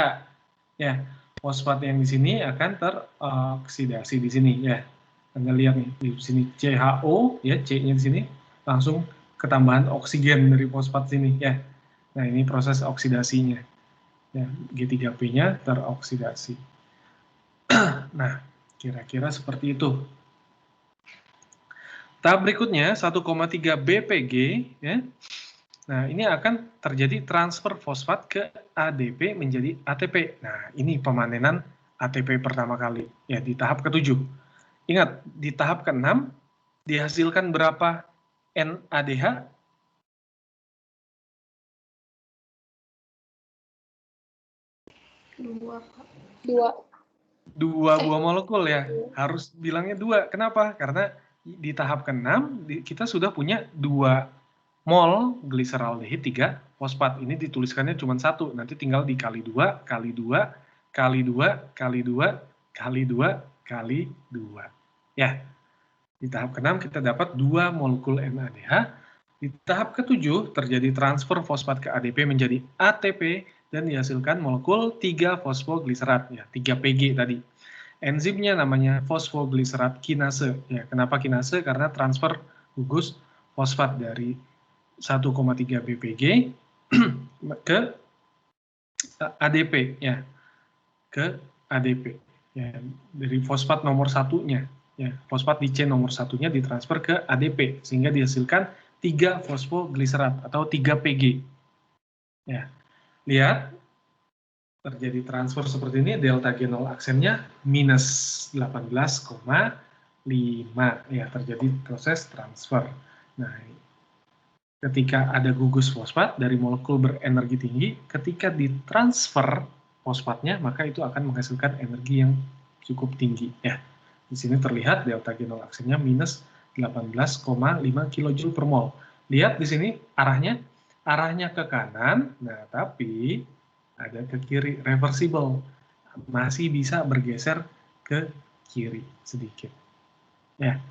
Ya, fosfat yang di sini akan teroksidasi di sini, ya. Anda lihat nih di sini CHO, ya, C-nya di sini langsung ketambahan oksigen dari fosfat sini, ya. Nah, ini proses oksidasinya. Ya, G3P-nya teroksidasi. Nah, kira-kira seperti itu. Tahap berikutnya 1,3 BPG, ya. Nah, ini akan terjadi transfer fosfat ke ADP menjadi ATP. Nah, ini pemanenan ATP pertama kali, ya, di tahap ke-7. Ingat, di tahap ke-6 dihasilkan berapa NADH? 2, Pak. 2 buah molekul, ya. Harus bilangnya 2. Kenapa? Karena di tahap ke-6 kita sudah punya 2 mol gliseraldehid 3 fosfat. Ini dituliskannya cuma 1, nanti tinggal dikali 2, kali 2, kali 2, kali 2, kali 2, kali 2. Ya, di tahap ke-6 kita dapat 2 molekul NADH. Di tahap ke-7 terjadi transfer fosfat ke ADP menjadi ATP dan dihasilkan molekul 3 fosfogliserat, ya, 3PG tadi. Enzimnya namanya fosfogliserat kinase. Ya, kenapa kinase? Karena transfer gugus fosfat dari 1,3 BPG ke ADP, ya, ke ADP, ya, dari fosfat nomor satunya, ya, fosfat di chain nomor satunya ditransfer ke ADP sehingga dihasilkan 3 fosfogliserat atau 3 PG. Ya, lihat terjadi transfer seperti ini, delta G0 aksennya minus 18,5, ya, terjadi proses transfer. Nah, ketika ada gugus fosfat dari molekul berenergi tinggi, ketika ditransfer fosfatnya, maka itu akan menghasilkan energi yang cukup tinggi. Ya, di sini terlihat delta G0 aksennya minus 18,5 kJ per mol. Lihat di sini arahnya ke kanan, nah tapi ada ke kiri, reversible, masih bisa bergeser ke kiri sedikit. Ya,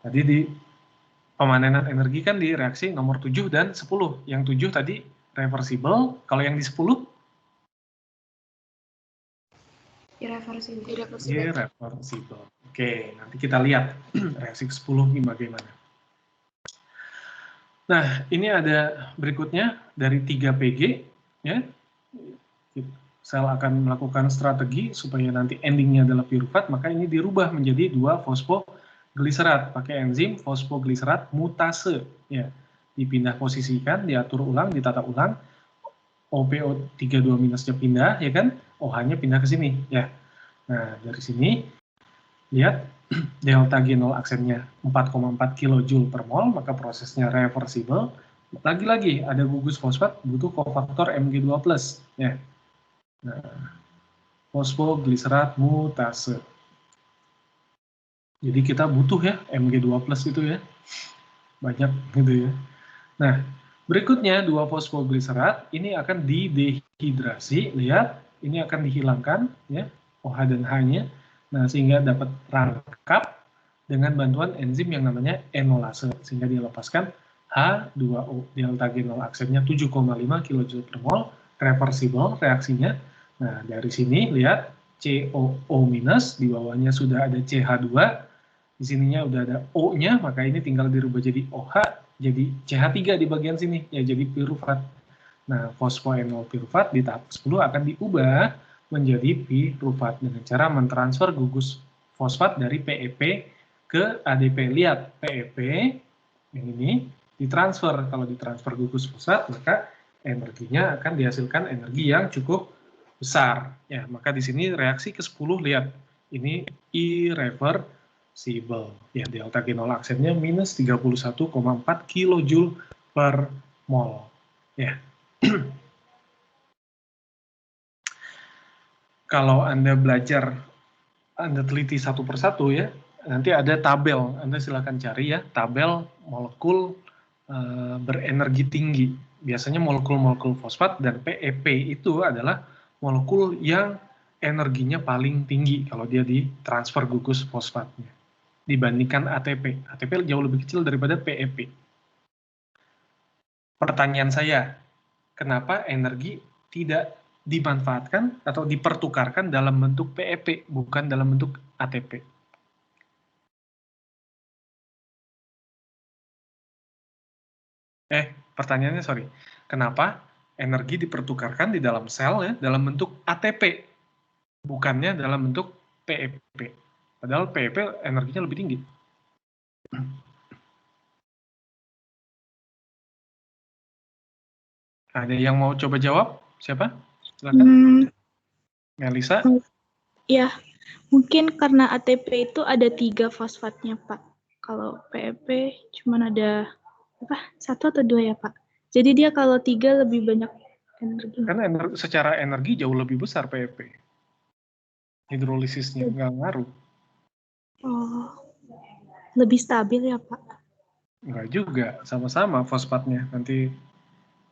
tadi di pemanenan energi kan di reaksi nomor 7 dan 10. Yang 7 tadi reversible, kalau yang di 10? Irreversible. Oke, nanti kita lihat reaksi ke-10 bagaimana. Nah, ini ada berikutnya dari 3PG, ya. Sel akan melakukan strategi supaya nanti endingnya adalah pirufat, maka ini dirubah menjadi 2 fosfogliserat pakai enzim fosfogliserat mutase, ya, dipindah posisikan, diatur ulang, ditata ulang, OPO32 minusnya pindah, ya kan, OH-nya pindah ke sini, ya. Nah, dari sini lihat delta G0 aksennya 4,4 kJ per mol, maka prosesnya reversible. Lagi-lagi ada gugus fosfat butuh kofaktor Mg2+, ya. Nah, fosfogliserat mutase. Jadi kita butuh ya Mg2+ itu ya. Banyak gitu ya. Nah, berikutnya 2 fosfogliserat ini akan didehidrasi, lihat, ini akan dihilangkan ya OH dan H-nya. Nah, sehingga dapat rangkap dengan bantuan enzim yang namanya enolase sehingga dilepaskan H2O. Delta G0 aksennya 7,5 kJ per mol, reversible reaksinya. Nah, dari sini lihat COO minus, di bawahnya sudah ada CH2, di sininya udah ada O-nya, maka ini tinggal dirubah jadi OH, jadi CH3 di bagian sini, ya jadi pirufat. Nah, fosfoenol pirufat di tahap 10 akan diubah menjadi pirufat dengan cara mentransfer gugus fosfat dari PEP ke ADP. Lihat, PEP yang ini ditransfer. Kalau ditransfer gugus fosfat, maka energinya akan dihasilkan energi yang cukup besar. Ya, maka di sini reaksi ke-10 lihat, ini irreversible. Ya, delta G0 aksennya minus 31,4 kJ per mol. Ya. Kalau Anda belajar, Anda teliti satu persatu ya, nanti ada tabel, Anda silakan cari ya, tabel molekul berenergi tinggi. Biasanya molekul-molekul fosfat dan PEP itu adalah molekul yang energinya paling tinggi kalau dia ditransfer gugus fosfatnya dibandingkan ATP. ATP jauh lebih kecil daripada PEP. Pertanyaan saya, kenapa energi tidak dimanfaatkan atau dipertukarkan dalam bentuk PEP, bukan dalam bentuk ATP? Pertanyaannya, sorry. Kenapa energi dipertukarkan di dalam sel ya, dalam bentuk ATP, bukannya dalam bentuk PEP? Padahal PEP energinya lebih tinggi. Ada yang mau coba jawab? Siapa? Silakan. Melisa? Ya, mungkin karena ATP itu ada 3 fosfatnya, Pak. Kalau PEP cuma ada 1 atau 2 ya, Pak? Jadi dia kalau 3 lebih banyak energi. Karena secara energi jauh lebih besar PEP. Hidrolisisnya nggak ngaruh. Oh, lebih stabil ya, Pak? Enggak juga, sama-sama fosfatnya. Nanti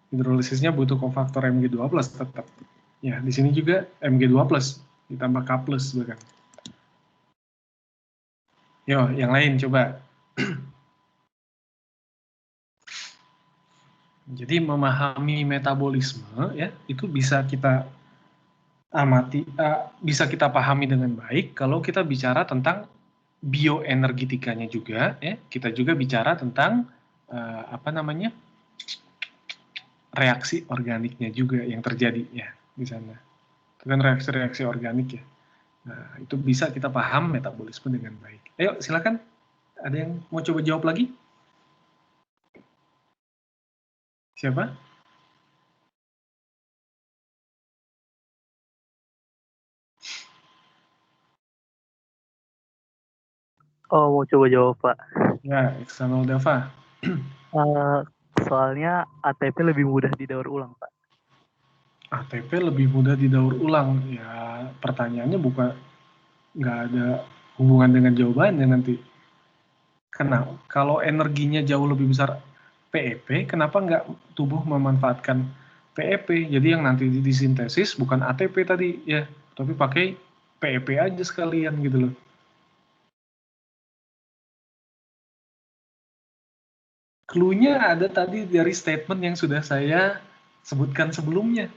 hidrolisisnya butuh kofaktor Mg2+ tetap. Ya, di sini juga Mg2+ ditambah K+ bahkan. Yo, yang lain coba. Jadi memahami metabolisme ya, itu bisa kita amati, bisa kita pahami dengan baik kalau kita bicara tentang bioenergetikanya juga ya. Kita juga bicara tentang apa namanya? Reaksi organiknya juga yang terjadi ya di sana. Itu kan reaksi-reaksi organik ya. Nah, itu bisa kita paham metabolisme dengan baik. Ayo, silakan. Ada yang mau coba jawab lagi? Siapa? Oh, mau coba jawab, Pak. Ya, Iksanul Dava. Soalnya ATP lebih mudah didaur ulang, Pak. ATP lebih mudah didaur ulang. Ya, pertanyaannya bukan, nggak ada hubungan dengan jawabannya nanti. Kenapa? Kalau energinya jauh lebih besar PEP, kenapa nggak tubuh memanfaatkan PEP? Jadi yang nanti disintesis bukan ATP tadi ya, tapi pakai PEP aja sekalian gitu loh. Clue-nya ada tadi dari statement yang sudah saya sebutkan sebelumnya.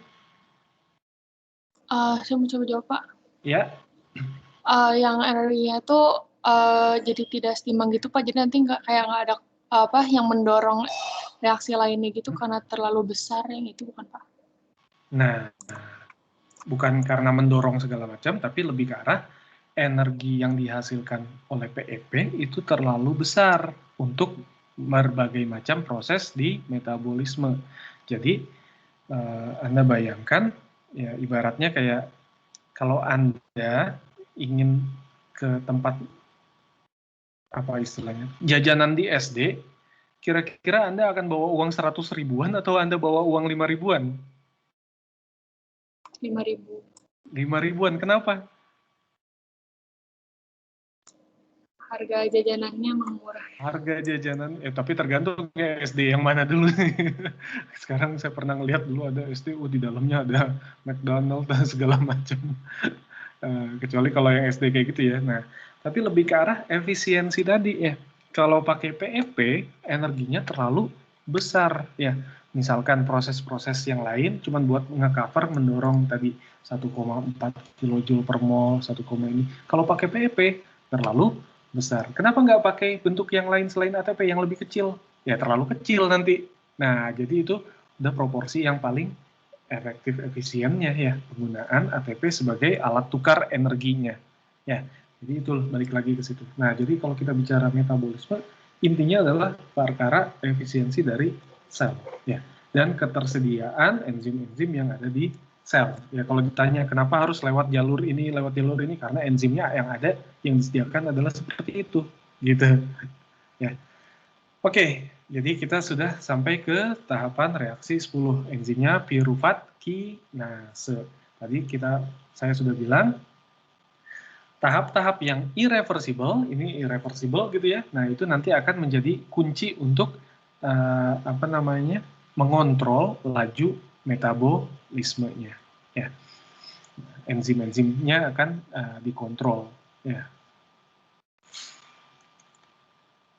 Saya mau coba jawab, Pak. Ya, Yang energinya tuh jadi tidak seimbang gitu, Pak. Jadi nanti nggak ada yang mendorong reaksi lainnya gitu karena terlalu besar yang itu bukan, Pak? nah, bukan karena mendorong segala macam, tapi lebih ke arah energi yang dihasilkan oleh PEP itu terlalu besar untuk berbagai macam proses di metabolisme. Jadi Anda bayangkan, ya ibaratnya kayak kalau Anda ingin ke tempat apa istilahnya jajanan di SD, kira-kira Anda akan bawa uang 100 ribuan atau Anda bawa uang 5 ribuan? 5.000. 5 ribuan, kenapa? Harga jajanannya murah. Harga jajanan, tapi tergantung ya SD yang mana dulu. Sekarang saya pernah ngelihat dulu ada SD, di dalamnya ada McDonald dan segala macam. Kecuali kalau yang SD kayak gitu ya. Nah, tapi lebih ke arah efisiensi tadi ya. Kalau pakai PEP, energinya terlalu besar ya. Misalkan proses-proses yang lain cuma buat nge-cover mendorong tadi 1,4 kJ per mol, 1, ini. Kalau pakai PEP terlalu besar. Kenapa nggak pakai bentuk yang lain selain ATP yang lebih kecil? Ya terlalu kecil nanti. Nah, jadi itu udah proporsi yang paling efektif efisiennya ya, penggunaan ATP sebagai alat tukar energinya. Ya, jadi itu balik lagi ke situ. Nah, jadi kalau kita bicara metabolisme, intinya adalah perkara efisiensi dari sel ya, dan ketersediaan enzim-enzim yang ada di sel. Ya, kalau ditanya kenapa harus lewat jalur ini, karena enzimnya yang ada yang disediakan adalah seperti itu, gitu. Ya. Oke, jadi kita sudah sampai ke tahapan reaksi 10. Enzimnya pirufat kinase. Tadi saya sudah bilang tahap-tahap yang irreversible, ini irreversible gitu ya. Nah, itu nanti akan menjadi kunci untuk mengontrol laju metabolismenya. Ya. Enzim-enzimnya akan dikontrol. Ya.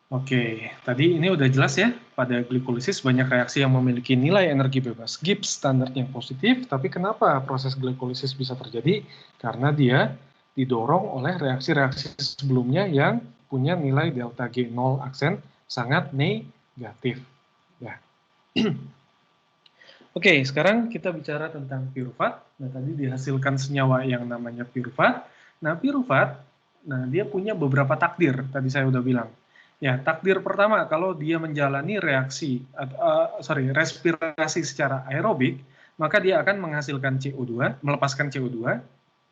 Oke, tadi ini udah jelas ya, pada glikolisis banyak reaksi yang memiliki nilai energi bebas Gibbs standarnya positif, tapi kenapa proses glikolisis bisa terjadi? Karena dia didorong oleh reaksi-reaksi sebelumnya yang punya nilai delta G 0 aksen sangat negatif. Ya. Oke, sekarang kita bicara tentang pirufat. Nah, tadi dihasilkan senyawa yang namanya pirufat. Nah, pirufat, dia punya beberapa takdir, tadi saya udah bilang. Ya, takdir pertama kalau dia menjalani respirasi secara aerobik, maka dia akan menghasilkan CO2, melepaskan CO2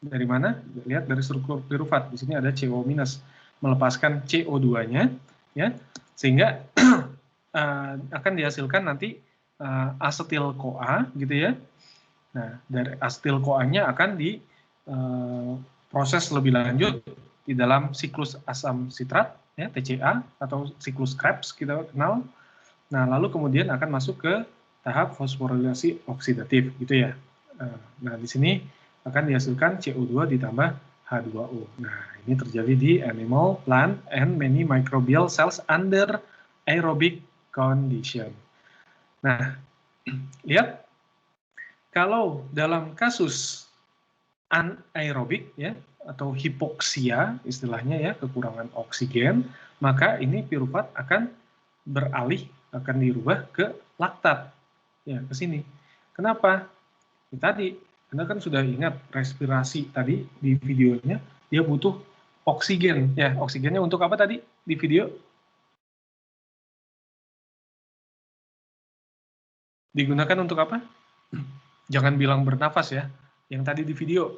dari mana? Lihat dari struktur pirufat. Di sini ada CO-, melepaskan CO2-nya ya, sehingga akan dihasilkan nanti asetil-CoA gitu ya. Nah, dari asetil-CoA-nya akan diproses lebih lanjut di dalam siklus asam sitrat ya, TCA atau siklus Krebs kita kenal. Nah, lalu kemudian akan masuk ke tahap fosforilasi oksidatif, gitu ya. Nah, di sini akan dihasilkan CO2 ditambah H2O. Nah, ini terjadi di animal, plant, and many microbial cells under aerobic condition. Nah, lihat, kalau dalam kasus anaerobik ya, atau hipoksia istilahnya ya, kekurangan oksigen, maka ini piruvat akan beralih, akan dirubah ke laktat ya, ke sini. Kenapa? Ya, tadi Anda kan sudah ingat respirasi tadi di videonya, dia butuh oksigen ya. Oksigennya untuk apa tadi di video? Digunakan untuk apa? Jangan bilang bernafas ya, yang tadi di video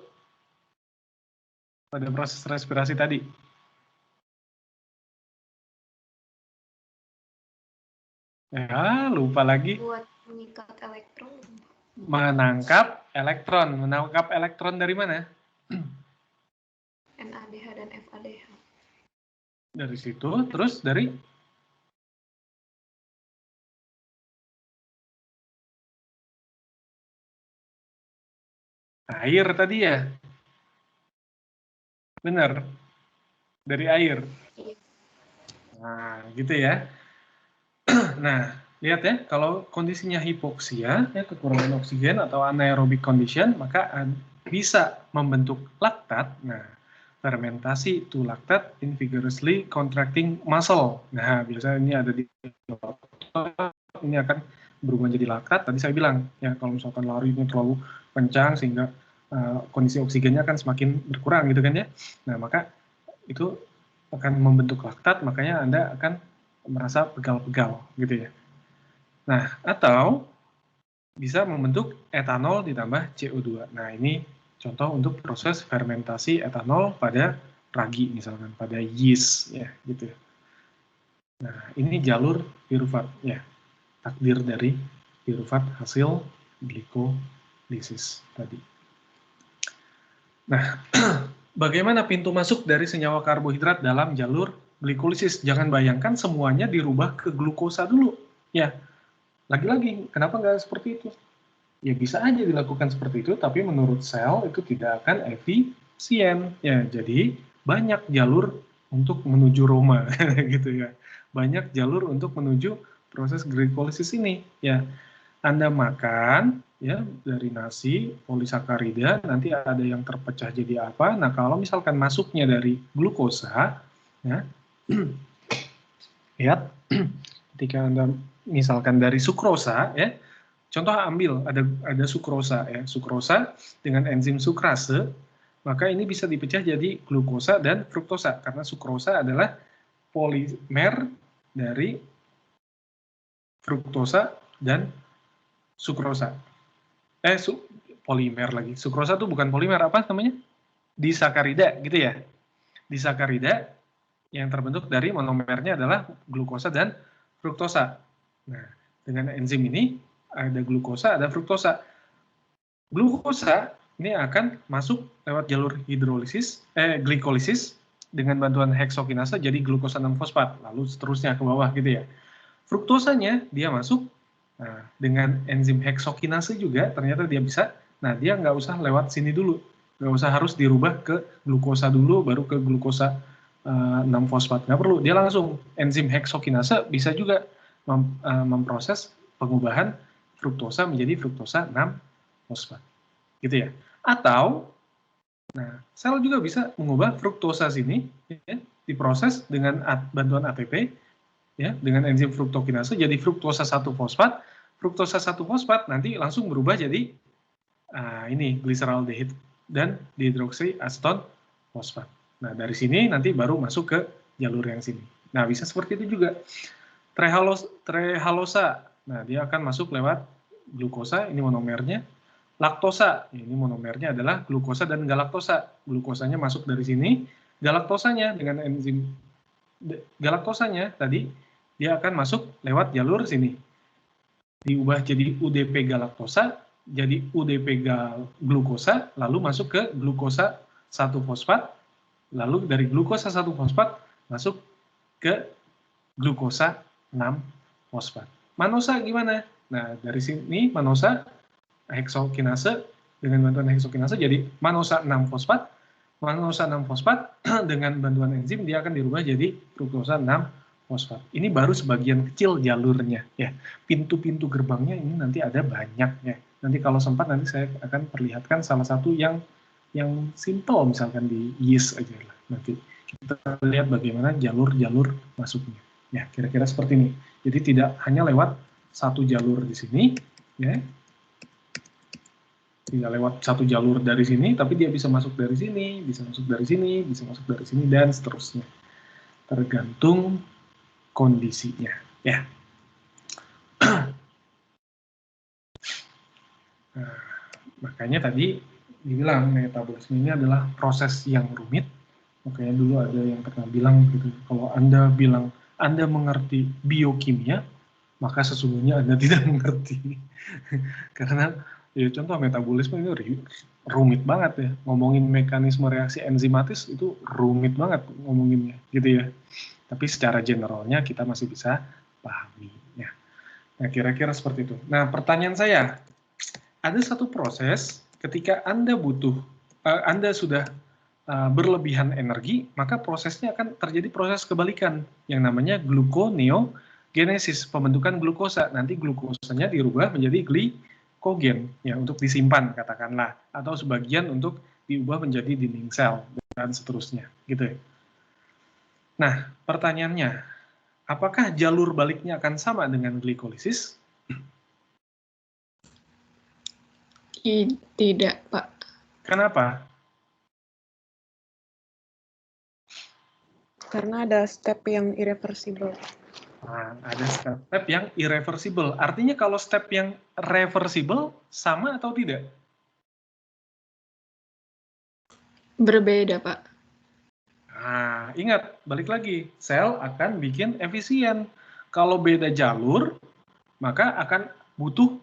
pada proses respirasi tadi. Ya, lupa lagi. Buat mengikat elektron. Menangkap elektron dari mana? NADH dan FADH. Dari situ, terus dari air tadi ya? Benar, dari air. Nah, gitu ya. Nah, lihat ya, kalau kondisinya hipoksia, ya, kekurangan oksigen atau anaerobic condition, maka bisa membentuk laktat. Nah, fermentasi to lactate in vigorously contracting muscle. Nah, biasanya ini ada di ini akan berubah menjadi laktat. Tadi saya bilang, ya kalau misalkan larinya terlalu kencang sehingga kondisi oksigennya akan semakin berkurang gitu kan ya. Nah, maka itu akan membentuk laktat, makanya Anda akan merasa pegal-pegal gitu ya. Nah, atau bisa membentuk etanol ditambah CO2. Nah, ini contoh untuk proses fermentasi etanol pada ragi misalkan, pada yeast ya gitu. Nah, ini jalur piruvat ya. Takdir dari piruvat hasil glikolisis tadi. Nah, bagaimana pintu masuk dari senyawa karbohidrat dalam jalur glikolisis? Jangan bayangkan semuanya dirubah ke glukosa dulu. Ya, lagi-lagi, kenapa nggak seperti itu? Ya bisa aja dilakukan seperti itu, tapi menurut sel itu tidak akan efisien. Ya, jadi banyak jalur untuk menuju Roma, gitu ya. Banyak jalur untuk menuju proses glikolisis ini. Ya, Anda makan ya dari nasi polisakarida, nanti ada yang terpecah jadi apa? Nah, kalau misalkan masuknya dari glukosa, ya, lihat, ketika Anda misalkan dari sukrosa, ya, contoh ambil ada sukrosa, ya, sukrosa dengan enzim sukrase, maka ini bisa dipecah jadi glukosa dan fruktosa, karena sukrosa adalah polimer dari fruktosa dan sukrosa. Polimer lagi. Sukrosa itu bukan polimer, apa namanya? Disakarida, gitu ya. Disakarida yang terbentuk dari monomernya adalah glukosa dan fruktosa. Nah, dengan enzim ini ada glukosa, ada fruktosa. Glukosa ini akan masuk lewat jalur glikolisis dengan bantuan heksokinase jadi glukosa 6-fosfat, lalu seterusnya ke bawah gitu ya. Fruktosanya dia masuk. Nah, dengan enzim heksokinase juga ternyata dia bisa, nah dia nggak usah lewat sini dulu, nggak usah harus dirubah ke glukosa dulu, baru ke glukosa 6-fosfat, nggak perlu, dia langsung enzim heksokinase bisa juga memproses pengubahan fruktosa menjadi fruktosa 6-fosfat, gitu ya. Atau, nah sel juga bisa mengubah fruktosa sini, ya, diproses dengan bantuan ATP, ya, dengan enzim fruktokinase jadi fruktosa 1-fosfat. Fruktosa 1-fosfat nanti langsung berubah jadi ini gliseraldehid dan dihidroksiaseton fosfat. Nah, dari sini nanti baru masuk ke jalur yang sini. Nah, bisa seperti itu juga. Trehalosa. Nah, dia akan masuk lewat glukosa, ini monomernya. Laktosa, ini monomernya adalah glukosa dan galaktosa. Glukosanya masuk dari sini, galaktosanya dengan enzim galaktosanya tadi dia akan masuk lewat jalur sini. Diubah jadi UDP galaktosa, jadi UDP glukosa, lalu masuk ke glukosa 1-fosfat, lalu dari glukosa 1-fosfat masuk ke glukosa 6-fosfat. Manosa gimana? Nah, dari sini manosa heksokinase dengan bantuan heksokinase jadi manosa 6-fosfat. Manosa 6-fosfat dengan bantuan enzim dia akan dirubah jadi fruktosa 6-fosfat. Ini baru sebagian kecil jalurnya ya. Pintu-pintu gerbangnya ini nanti ada banyak ya. Nanti kalau sempat nanti saya akan perlihatkan salah satu yang simple misalkan di yeast aja lah. Nanti kita lihat bagaimana jalur-jalur masuknya. Ya, kira-kira seperti ini. Jadi tidak hanya lewat satu jalur di sini, ya. Tidak lewat satu jalur dari sini, tapi dia bisa masuk dari sini, bisa masuk dari sini, bisa masuk dari sini, dan seterusnya. Tergantung kondisinya, ya. Nah, makanya tadi dibilang metabolisme ini adalah proses yang rumit. Makanya dulu ada yang pernah bilang gitu, kalau Anda bilang Anda mengerti biokimia, maka sesungguhnya Anda tidak mengerti. Karena ya contoh metabolisme ini rumit banget ya. Ngomongin mekanisme reaksi enzimatis itu rumit banget ngomonginnya gitu ya. Tapi secara generalnya kita masih bisa pahami ya. Nah, kira-kira seperti itu. Nah, pertanyaan saya, ada satu proses ketika Anda Anda sudah berlebihan energi, maka prosesnya akan terjadi proses kebalikan yang namanya gluconeogenesis, pembentukan glukosa. Nanti glukosanya dirubah menjadi glikogen ya untuk disimpan katakanlah, atau sebagian untuk diubah menjadi dinding sel dan seterusnya, gitu ya. Nah, pertanyaannya, apakah jalur baliknya akan sama dengan glikolisis? Tidak, Pak. Kenapa? Karena ada step yang irreversible. Nah, ada step yang irreversible. Artinya kalau step yang reversible sama atau tidak? Berbeda, Pak. Nah, ingat, balik lagi. Sel akan bikin efisien. Kalau beda jalur, maka akan butuh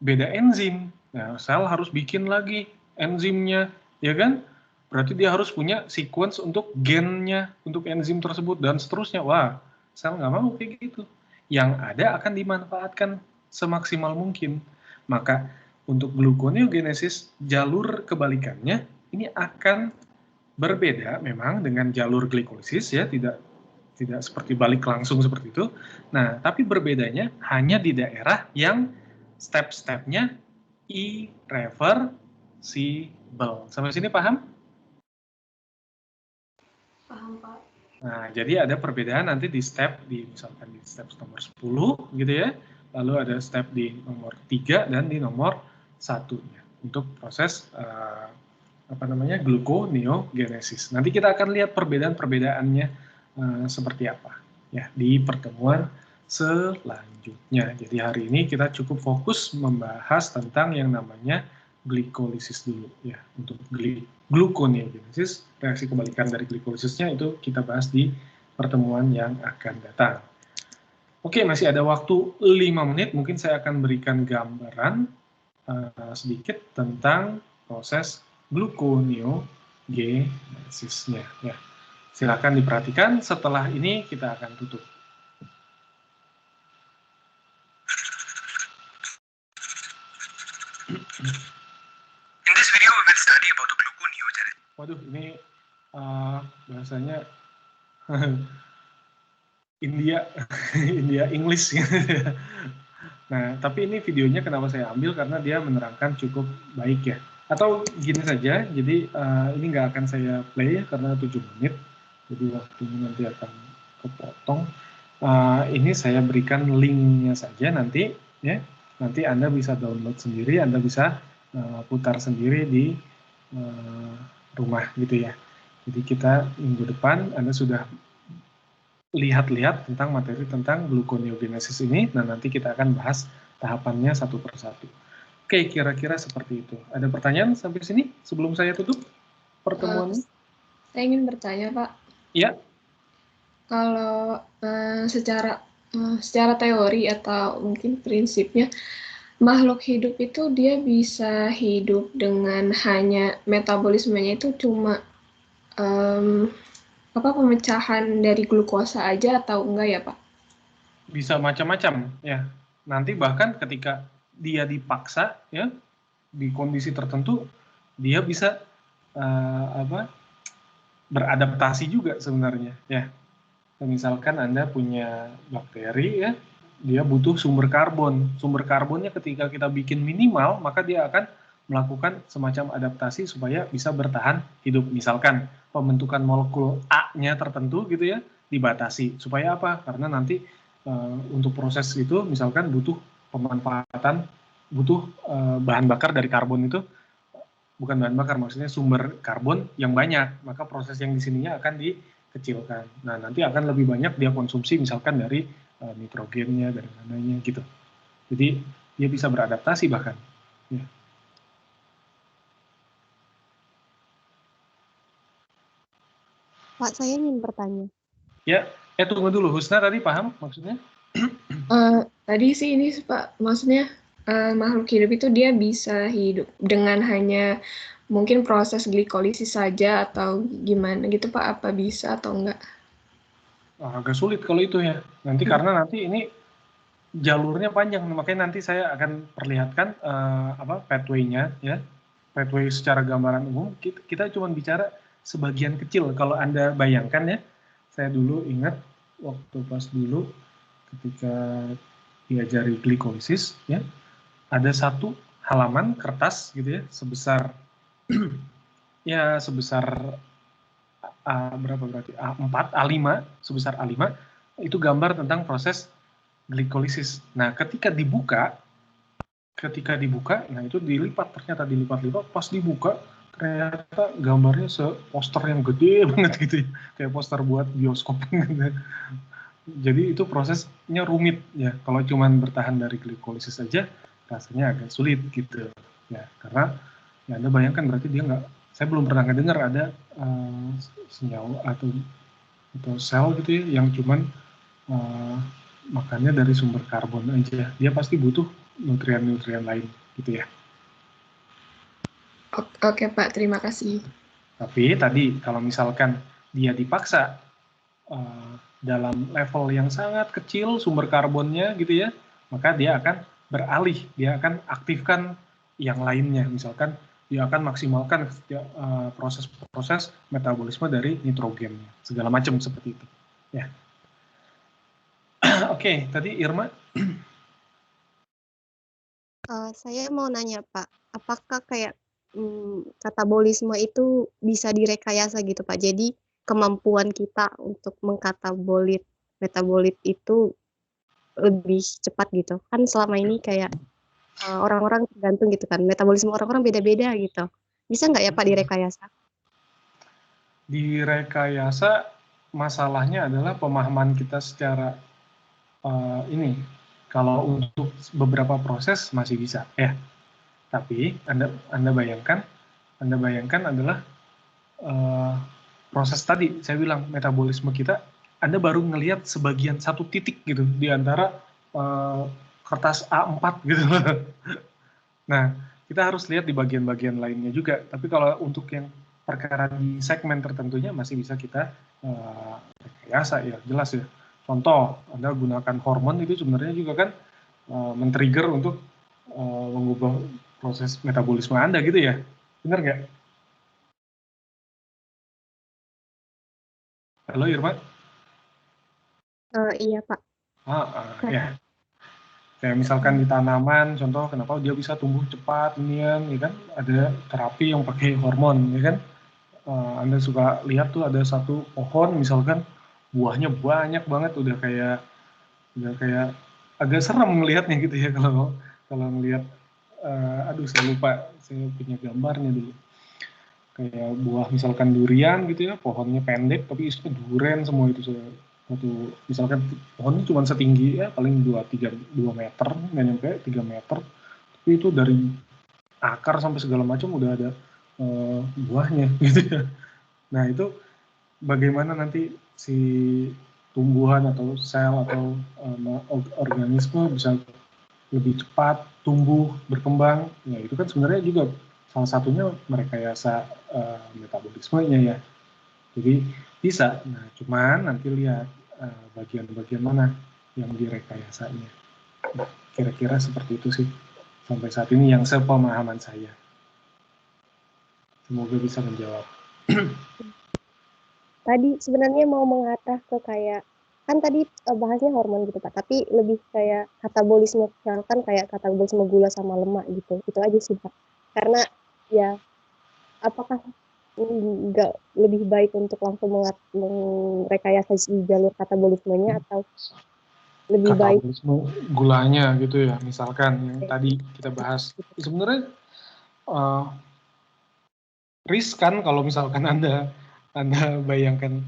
beda enzim. Nah, sel harus bikin lagi enzimnya, ya kan? Berarti dia harus punya sequence untuk gennya, untuk enzim tersebut, dan seterusnya. Wah, sel nggak mau kayak gitu. Yang ada akan dimanfaatkan semaksimal mungkin. Maka untuk gluconeogenesis, jalur kebalikannya ini akan berbeda memang dengan jalur glikolisis ya, tidak seperti balik langsung seperti itu. Nah, tapi berbedanya hanya di daerah yang step-stepnya irreversible. Sampai sini paham? Paham, Pak. Nah, jadi ada perbedaan nanti di misalkan di step nomor 10 gitu ya. Lalu ada step di nomor 3 dan di nomor 1-nya untuk proses gluconeogenesis. Nanti kita akan lihat perbedaan-perbedaannya seperti apa ya di pertemuan selanjutnya. Jadi hari ini kita cukup fokus membahas tentang yang namanya glikolisis dulu ya. Untuk gluconeogenesis, reaksi kebalikan dari glikolisisnya itu kita bahas di pertemuan yang akan datang. Oke, masih ada waktu 5 menit, mungkin saya akan berikan gambaran sedikit tentang proses gluconeogenesisnya ya. Silakan diperhatikan, setelah ini kita akan tutup. In this video, we will study about the gluconeogenesis. Waduh, ini bahasanya India English. Nah, tapi ini videonya kenapa saya ambil karena dia menerangkan cukup baik ya. Atau gini saja, jadi ini nggak akan saya play karena 7 menit, jadi waktunya nanti akan kepotong. Ini saya berikan linknya saja nanti ya. Nanti Anda bisa download sendiri, Anda bisa putar sendiri di rumah gitu ya. Jadi kita minggu depan Anda sudah lihat-lihat tentang materi tentang gluconeogenesis ini, nah nanti kita akan bahas tahapannya satu persatu. Oke, kira-kira seperti itu. Ada pertanyaan sampai sini sebelum saya tutup pertemuan? Saya ingin bertanya, Pak. Ya. Kalau secara teori atau mungkin prinsipnya, makhluk hidup itu dia bisa hidup dengan hanya metabolismenya itu cuma pemecahan dari glukosa aja atau enggak ya, Pak? Bisa macam-macam ya. Nanti bahkan ketika dia dipaksa ya di kondisi tertentu dia bisa beradaptasi juga sebenarnya ya. Misalkan Anda punya bakteri ya, dia butuh sumber karbon. Sumber karbonnya ketika kita bikin minimal, maka dia akan melakukan semacam adaptasi supaya bisa bertahan hidup. Misalkan pembentukan molekul A-nya tertentu gitu ya, dibatasi. Supaya apa? Karena nanti untuk proses itu misalkan butuh pemanfaatan, butuh bahan bakar dari karbon itu, bukan bahan bakar, maksudnya sumber karbon yang banyak, maka proses yang di sininya akan dikecilkan. Nah, nanti akan lebih banyak dia konsumsi misalkan dari nitrogennya, dari mananya gitu. Jadi dia bisa beradaptasi bahkan. Ya. Pak, saya ingin bertanya. Ya, tunggu dulu. Husna tadi paham maksudnya? Tadi sih ini Pak, maksudnya makhluk hidup itu dia bisa hidup dengan hanya mungkin proses glikolisis saja atau gimana gitu Pak, apa bisa atau enggak? Agak sulit kalau itu ya. Nanti karena nanti ini jalurnya panjang, makanya nanti saya akan perlihatkan pathway-nya ya. Pathway secara gambaran umum, kita cuma bicara sebagian kecil. Kalau Anda bayangkan ya, saya dulu ingat waktu pas dulu ketika diajari glikolisis ya, ada satu halaman kertas gitu ya, sebesar ya sebesar berapa berarti A4, A5, sebesar A5 itu gambar tentang proses glikolisis. Nah, ketika dibuka, nah itu ternyata dilipat-lipat, pas dibuka ternyata gambarnya poster yang gede banget gitu ya, kayak poster buat bioskop gitu. Jadi itu prosesnya rumit ya. Kalau cuma bertahan dari glikolisis saja rasanya agak sulit gitu ya, karena ya Anda bayangkan berarti dia nggak, saya belum pernah dengar ada senyawa atau sel gitu ya yang cuman makannya dari sumber karbon aja. Dia pasti butuh nutrien-nutrien lain gitu ya. Oke Pak, terima kasih. Tapi tadi kalau misalkan dia dipaksa dalam level yang sangat kecil sumber karbonnya gitu ya, maka dia akan beralih, dia akan aktifkan yang lainnya. Misalkan dia akan maksimalkan proses-proses metabolisme dari nitrogennya, segala macam seperti itu. Ya. Oke, tadi Irma. Saya mau nanya Pak, apakah kayak katabolisme itu bisa direkayasa gitu Pak? Jadi kemampuan kita untuk metabolit itu lebih cepat gitu. Kan selama ini kayak orang-orang tergantung gitu kan, metabolisme orang-orang beda-beda gitu. Bisa nggak ya Pak direkayasa? Direkayasa, masalahnya adalah pemahaman kita secara ini. Kalau untuk beberapa proses masih bisa ya. Tapi Anda bayangkan adalah proses tadi saya bilang metabolisme kita, Anda baru ngelihat sebagian satu titik gitu di antara kertas A4 gitu. Nah, kita harus lihat di bagian-bagian lainnya juga. Tapi kalau untuk yang perkara di segmen tertentunya masih bisa kita rekayasa ya, jelas ya. Contoh, Anda gunakan hormon itu sebenarnya juga kan men-trigger untuk mengubah proses metabolisme Anda gitu ya. Benar nggak? Halo Irma? Iya Pak. Ya. Kayak misalkan di tanaman, contoh kenapa dia bisa tumbuh cepat, ya kan? Ada terapi yang pakai hormon, ya kan? Anda suka lihat tuh ada satu pohon misalkan buahnya banyak banget, udah kayak agak serem melihatnya gitu ya kalau melihat, aduh saya lupa, saya punya gambarnya dulu. Kayak buah misalkan durian gitu ya, pohonnya pendek tapi isinya durian semua itu. Misalkan pohonnya cuma setinggi ya paling 2 meter, nggak nyampe 3 meter, tapi itu dari akar sampai segala macam udah ada buahnya gitu ya. Nah itu bagaimana nanti si tumbuhan atau sel atau organisme bisa lebih cepat tumbuh, berkembang, ya itu kan sebenarnya juga salah satunya merekayasa metabolismenya ya. Jadi bisa. Nah, cuman nanti lihat bagian-bagian mana yang direkayasanya. Kira-kira seperti itu sih. Sampai saat ini yang sepemahaman saya. Semoga bisa menjawab. Tadi sebenarnya mau mengarah ke kayak, kan tadi bahasnya hormon gitu Pak, tapi lebih kayak katabolisme, misalkan kayak katabolisme gula sama lemak gitu. Itu aja sih Pak. Karena ya, apakah nggak lebih baik untuk langsung merekayasa si jalur katabolismenya atau lebih baik Katabolisme gulanya gitu ya, misalkan yang tadi kita bahas. Sebenarnya riskan kalau misalkan Anda bayangkan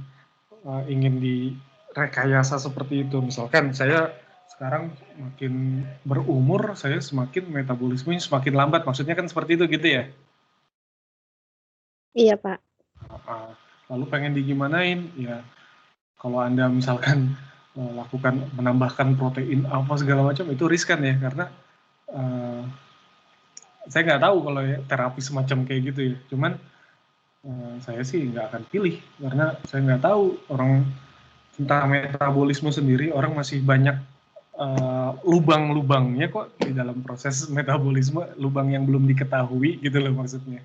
ingin direkayasa seperti itu. Misalkan saya sekarang makin berumur, saya semakin metabolismenya semakin lambat. Maksudnya kan seperti itu gitu ya? Iya Pak. Lalu pengen digimanain? Ya, kalau Anda misalkan menambahkan protein apa segala macam, itu riskan ya, karena saya nggak tahu kalau ya, terapi semacam kayak gitu ya. Cuman saya sih nggak akan pilih, karena saya nggak tahu orang tentang metabolisme sendiri, orang masih banyak lubang-lubangnya kok di dalam proses metabolisme, lubang yang belum diketahui gitu loh maksudnya.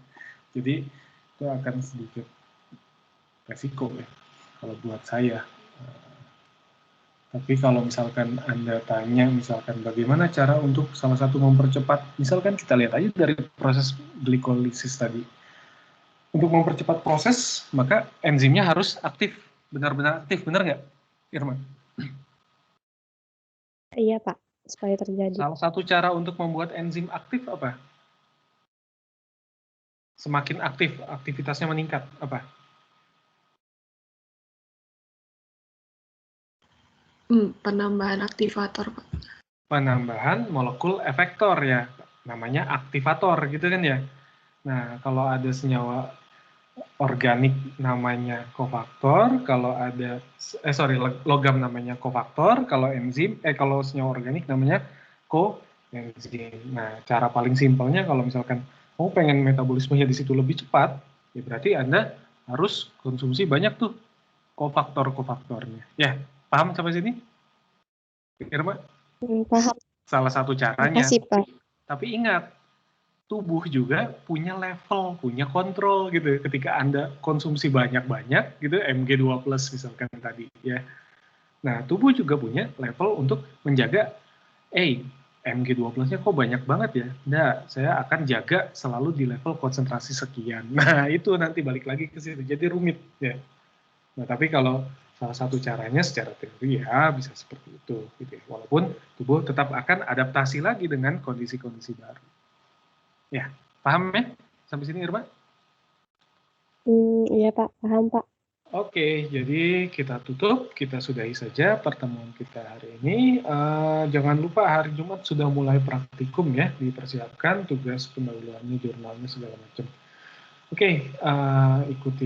Jadi itu akan sedikit resiko ya kalau buat saya. Tapi kalau misalkan Anda tanya misalkan bagaimana cara untuk salah satu mempercepat, misalkan kita lihat aja dari proses glikolisis tadi. Untuk mempercepat proses, maka enzimnya harus aktif, benar-benar aktif, benar nggak, Irma? Iya Pak, supaya terjadi. Salah satu cara untuk membuat enzim aktif apa? Semakin aktif, aktivitasnya meningkat, apa? Penambahan aktivator, Pak. Penambahan molekul efektor ya, namanya aktivator gitu kan ya. Nah, kalau ada senyawa organik namanya kofaktor, kalau ada logam namanya kofaktor, kalau kalau senyawa organik namanya koenzim. Nah, cara paling simpelnya kalau misalkan mau pengen metabolismenya di situ lebih cepat, ya berarti Anda harus konsumsi banyak tuh kofaktornya. Ya, paham sampai sini? Irma? Paham. Salah satu caranya. Makasih, Pak. Tapi ingat, tubuh juga punya level, punya kontrol gitu. Ketika Anda konsumsi banyak-banyak gitu, Mg2+ misalkan tadi ya. Nah, tubuh juga punya level untuk menjaga, Mg2+-nya kok banyak banget ya. Nah, saya akan jaga selalu di level konsentrasi sekian. Nah, itu nanti balik lagi ke situ. Jadi rumit ya. Nah, tapi kalau salah satu caranya secara teori ya bisa seperti itu gitu ya. Walaupun tubuh tetap akan adaptasi lagi dengan kondisi-kondisi baru. Ya, paham ya sampai sini Irma? Iya Pak, paham Pak. Oke, jadi kita tutup, kita sudahi saja pertemuan kita hari ini. Jangan lupa hari Jumat sudah mulai praktikum ya, dipersiapkan tugas pendahuluannya, jurnalnya segala macam. Oke, ikuti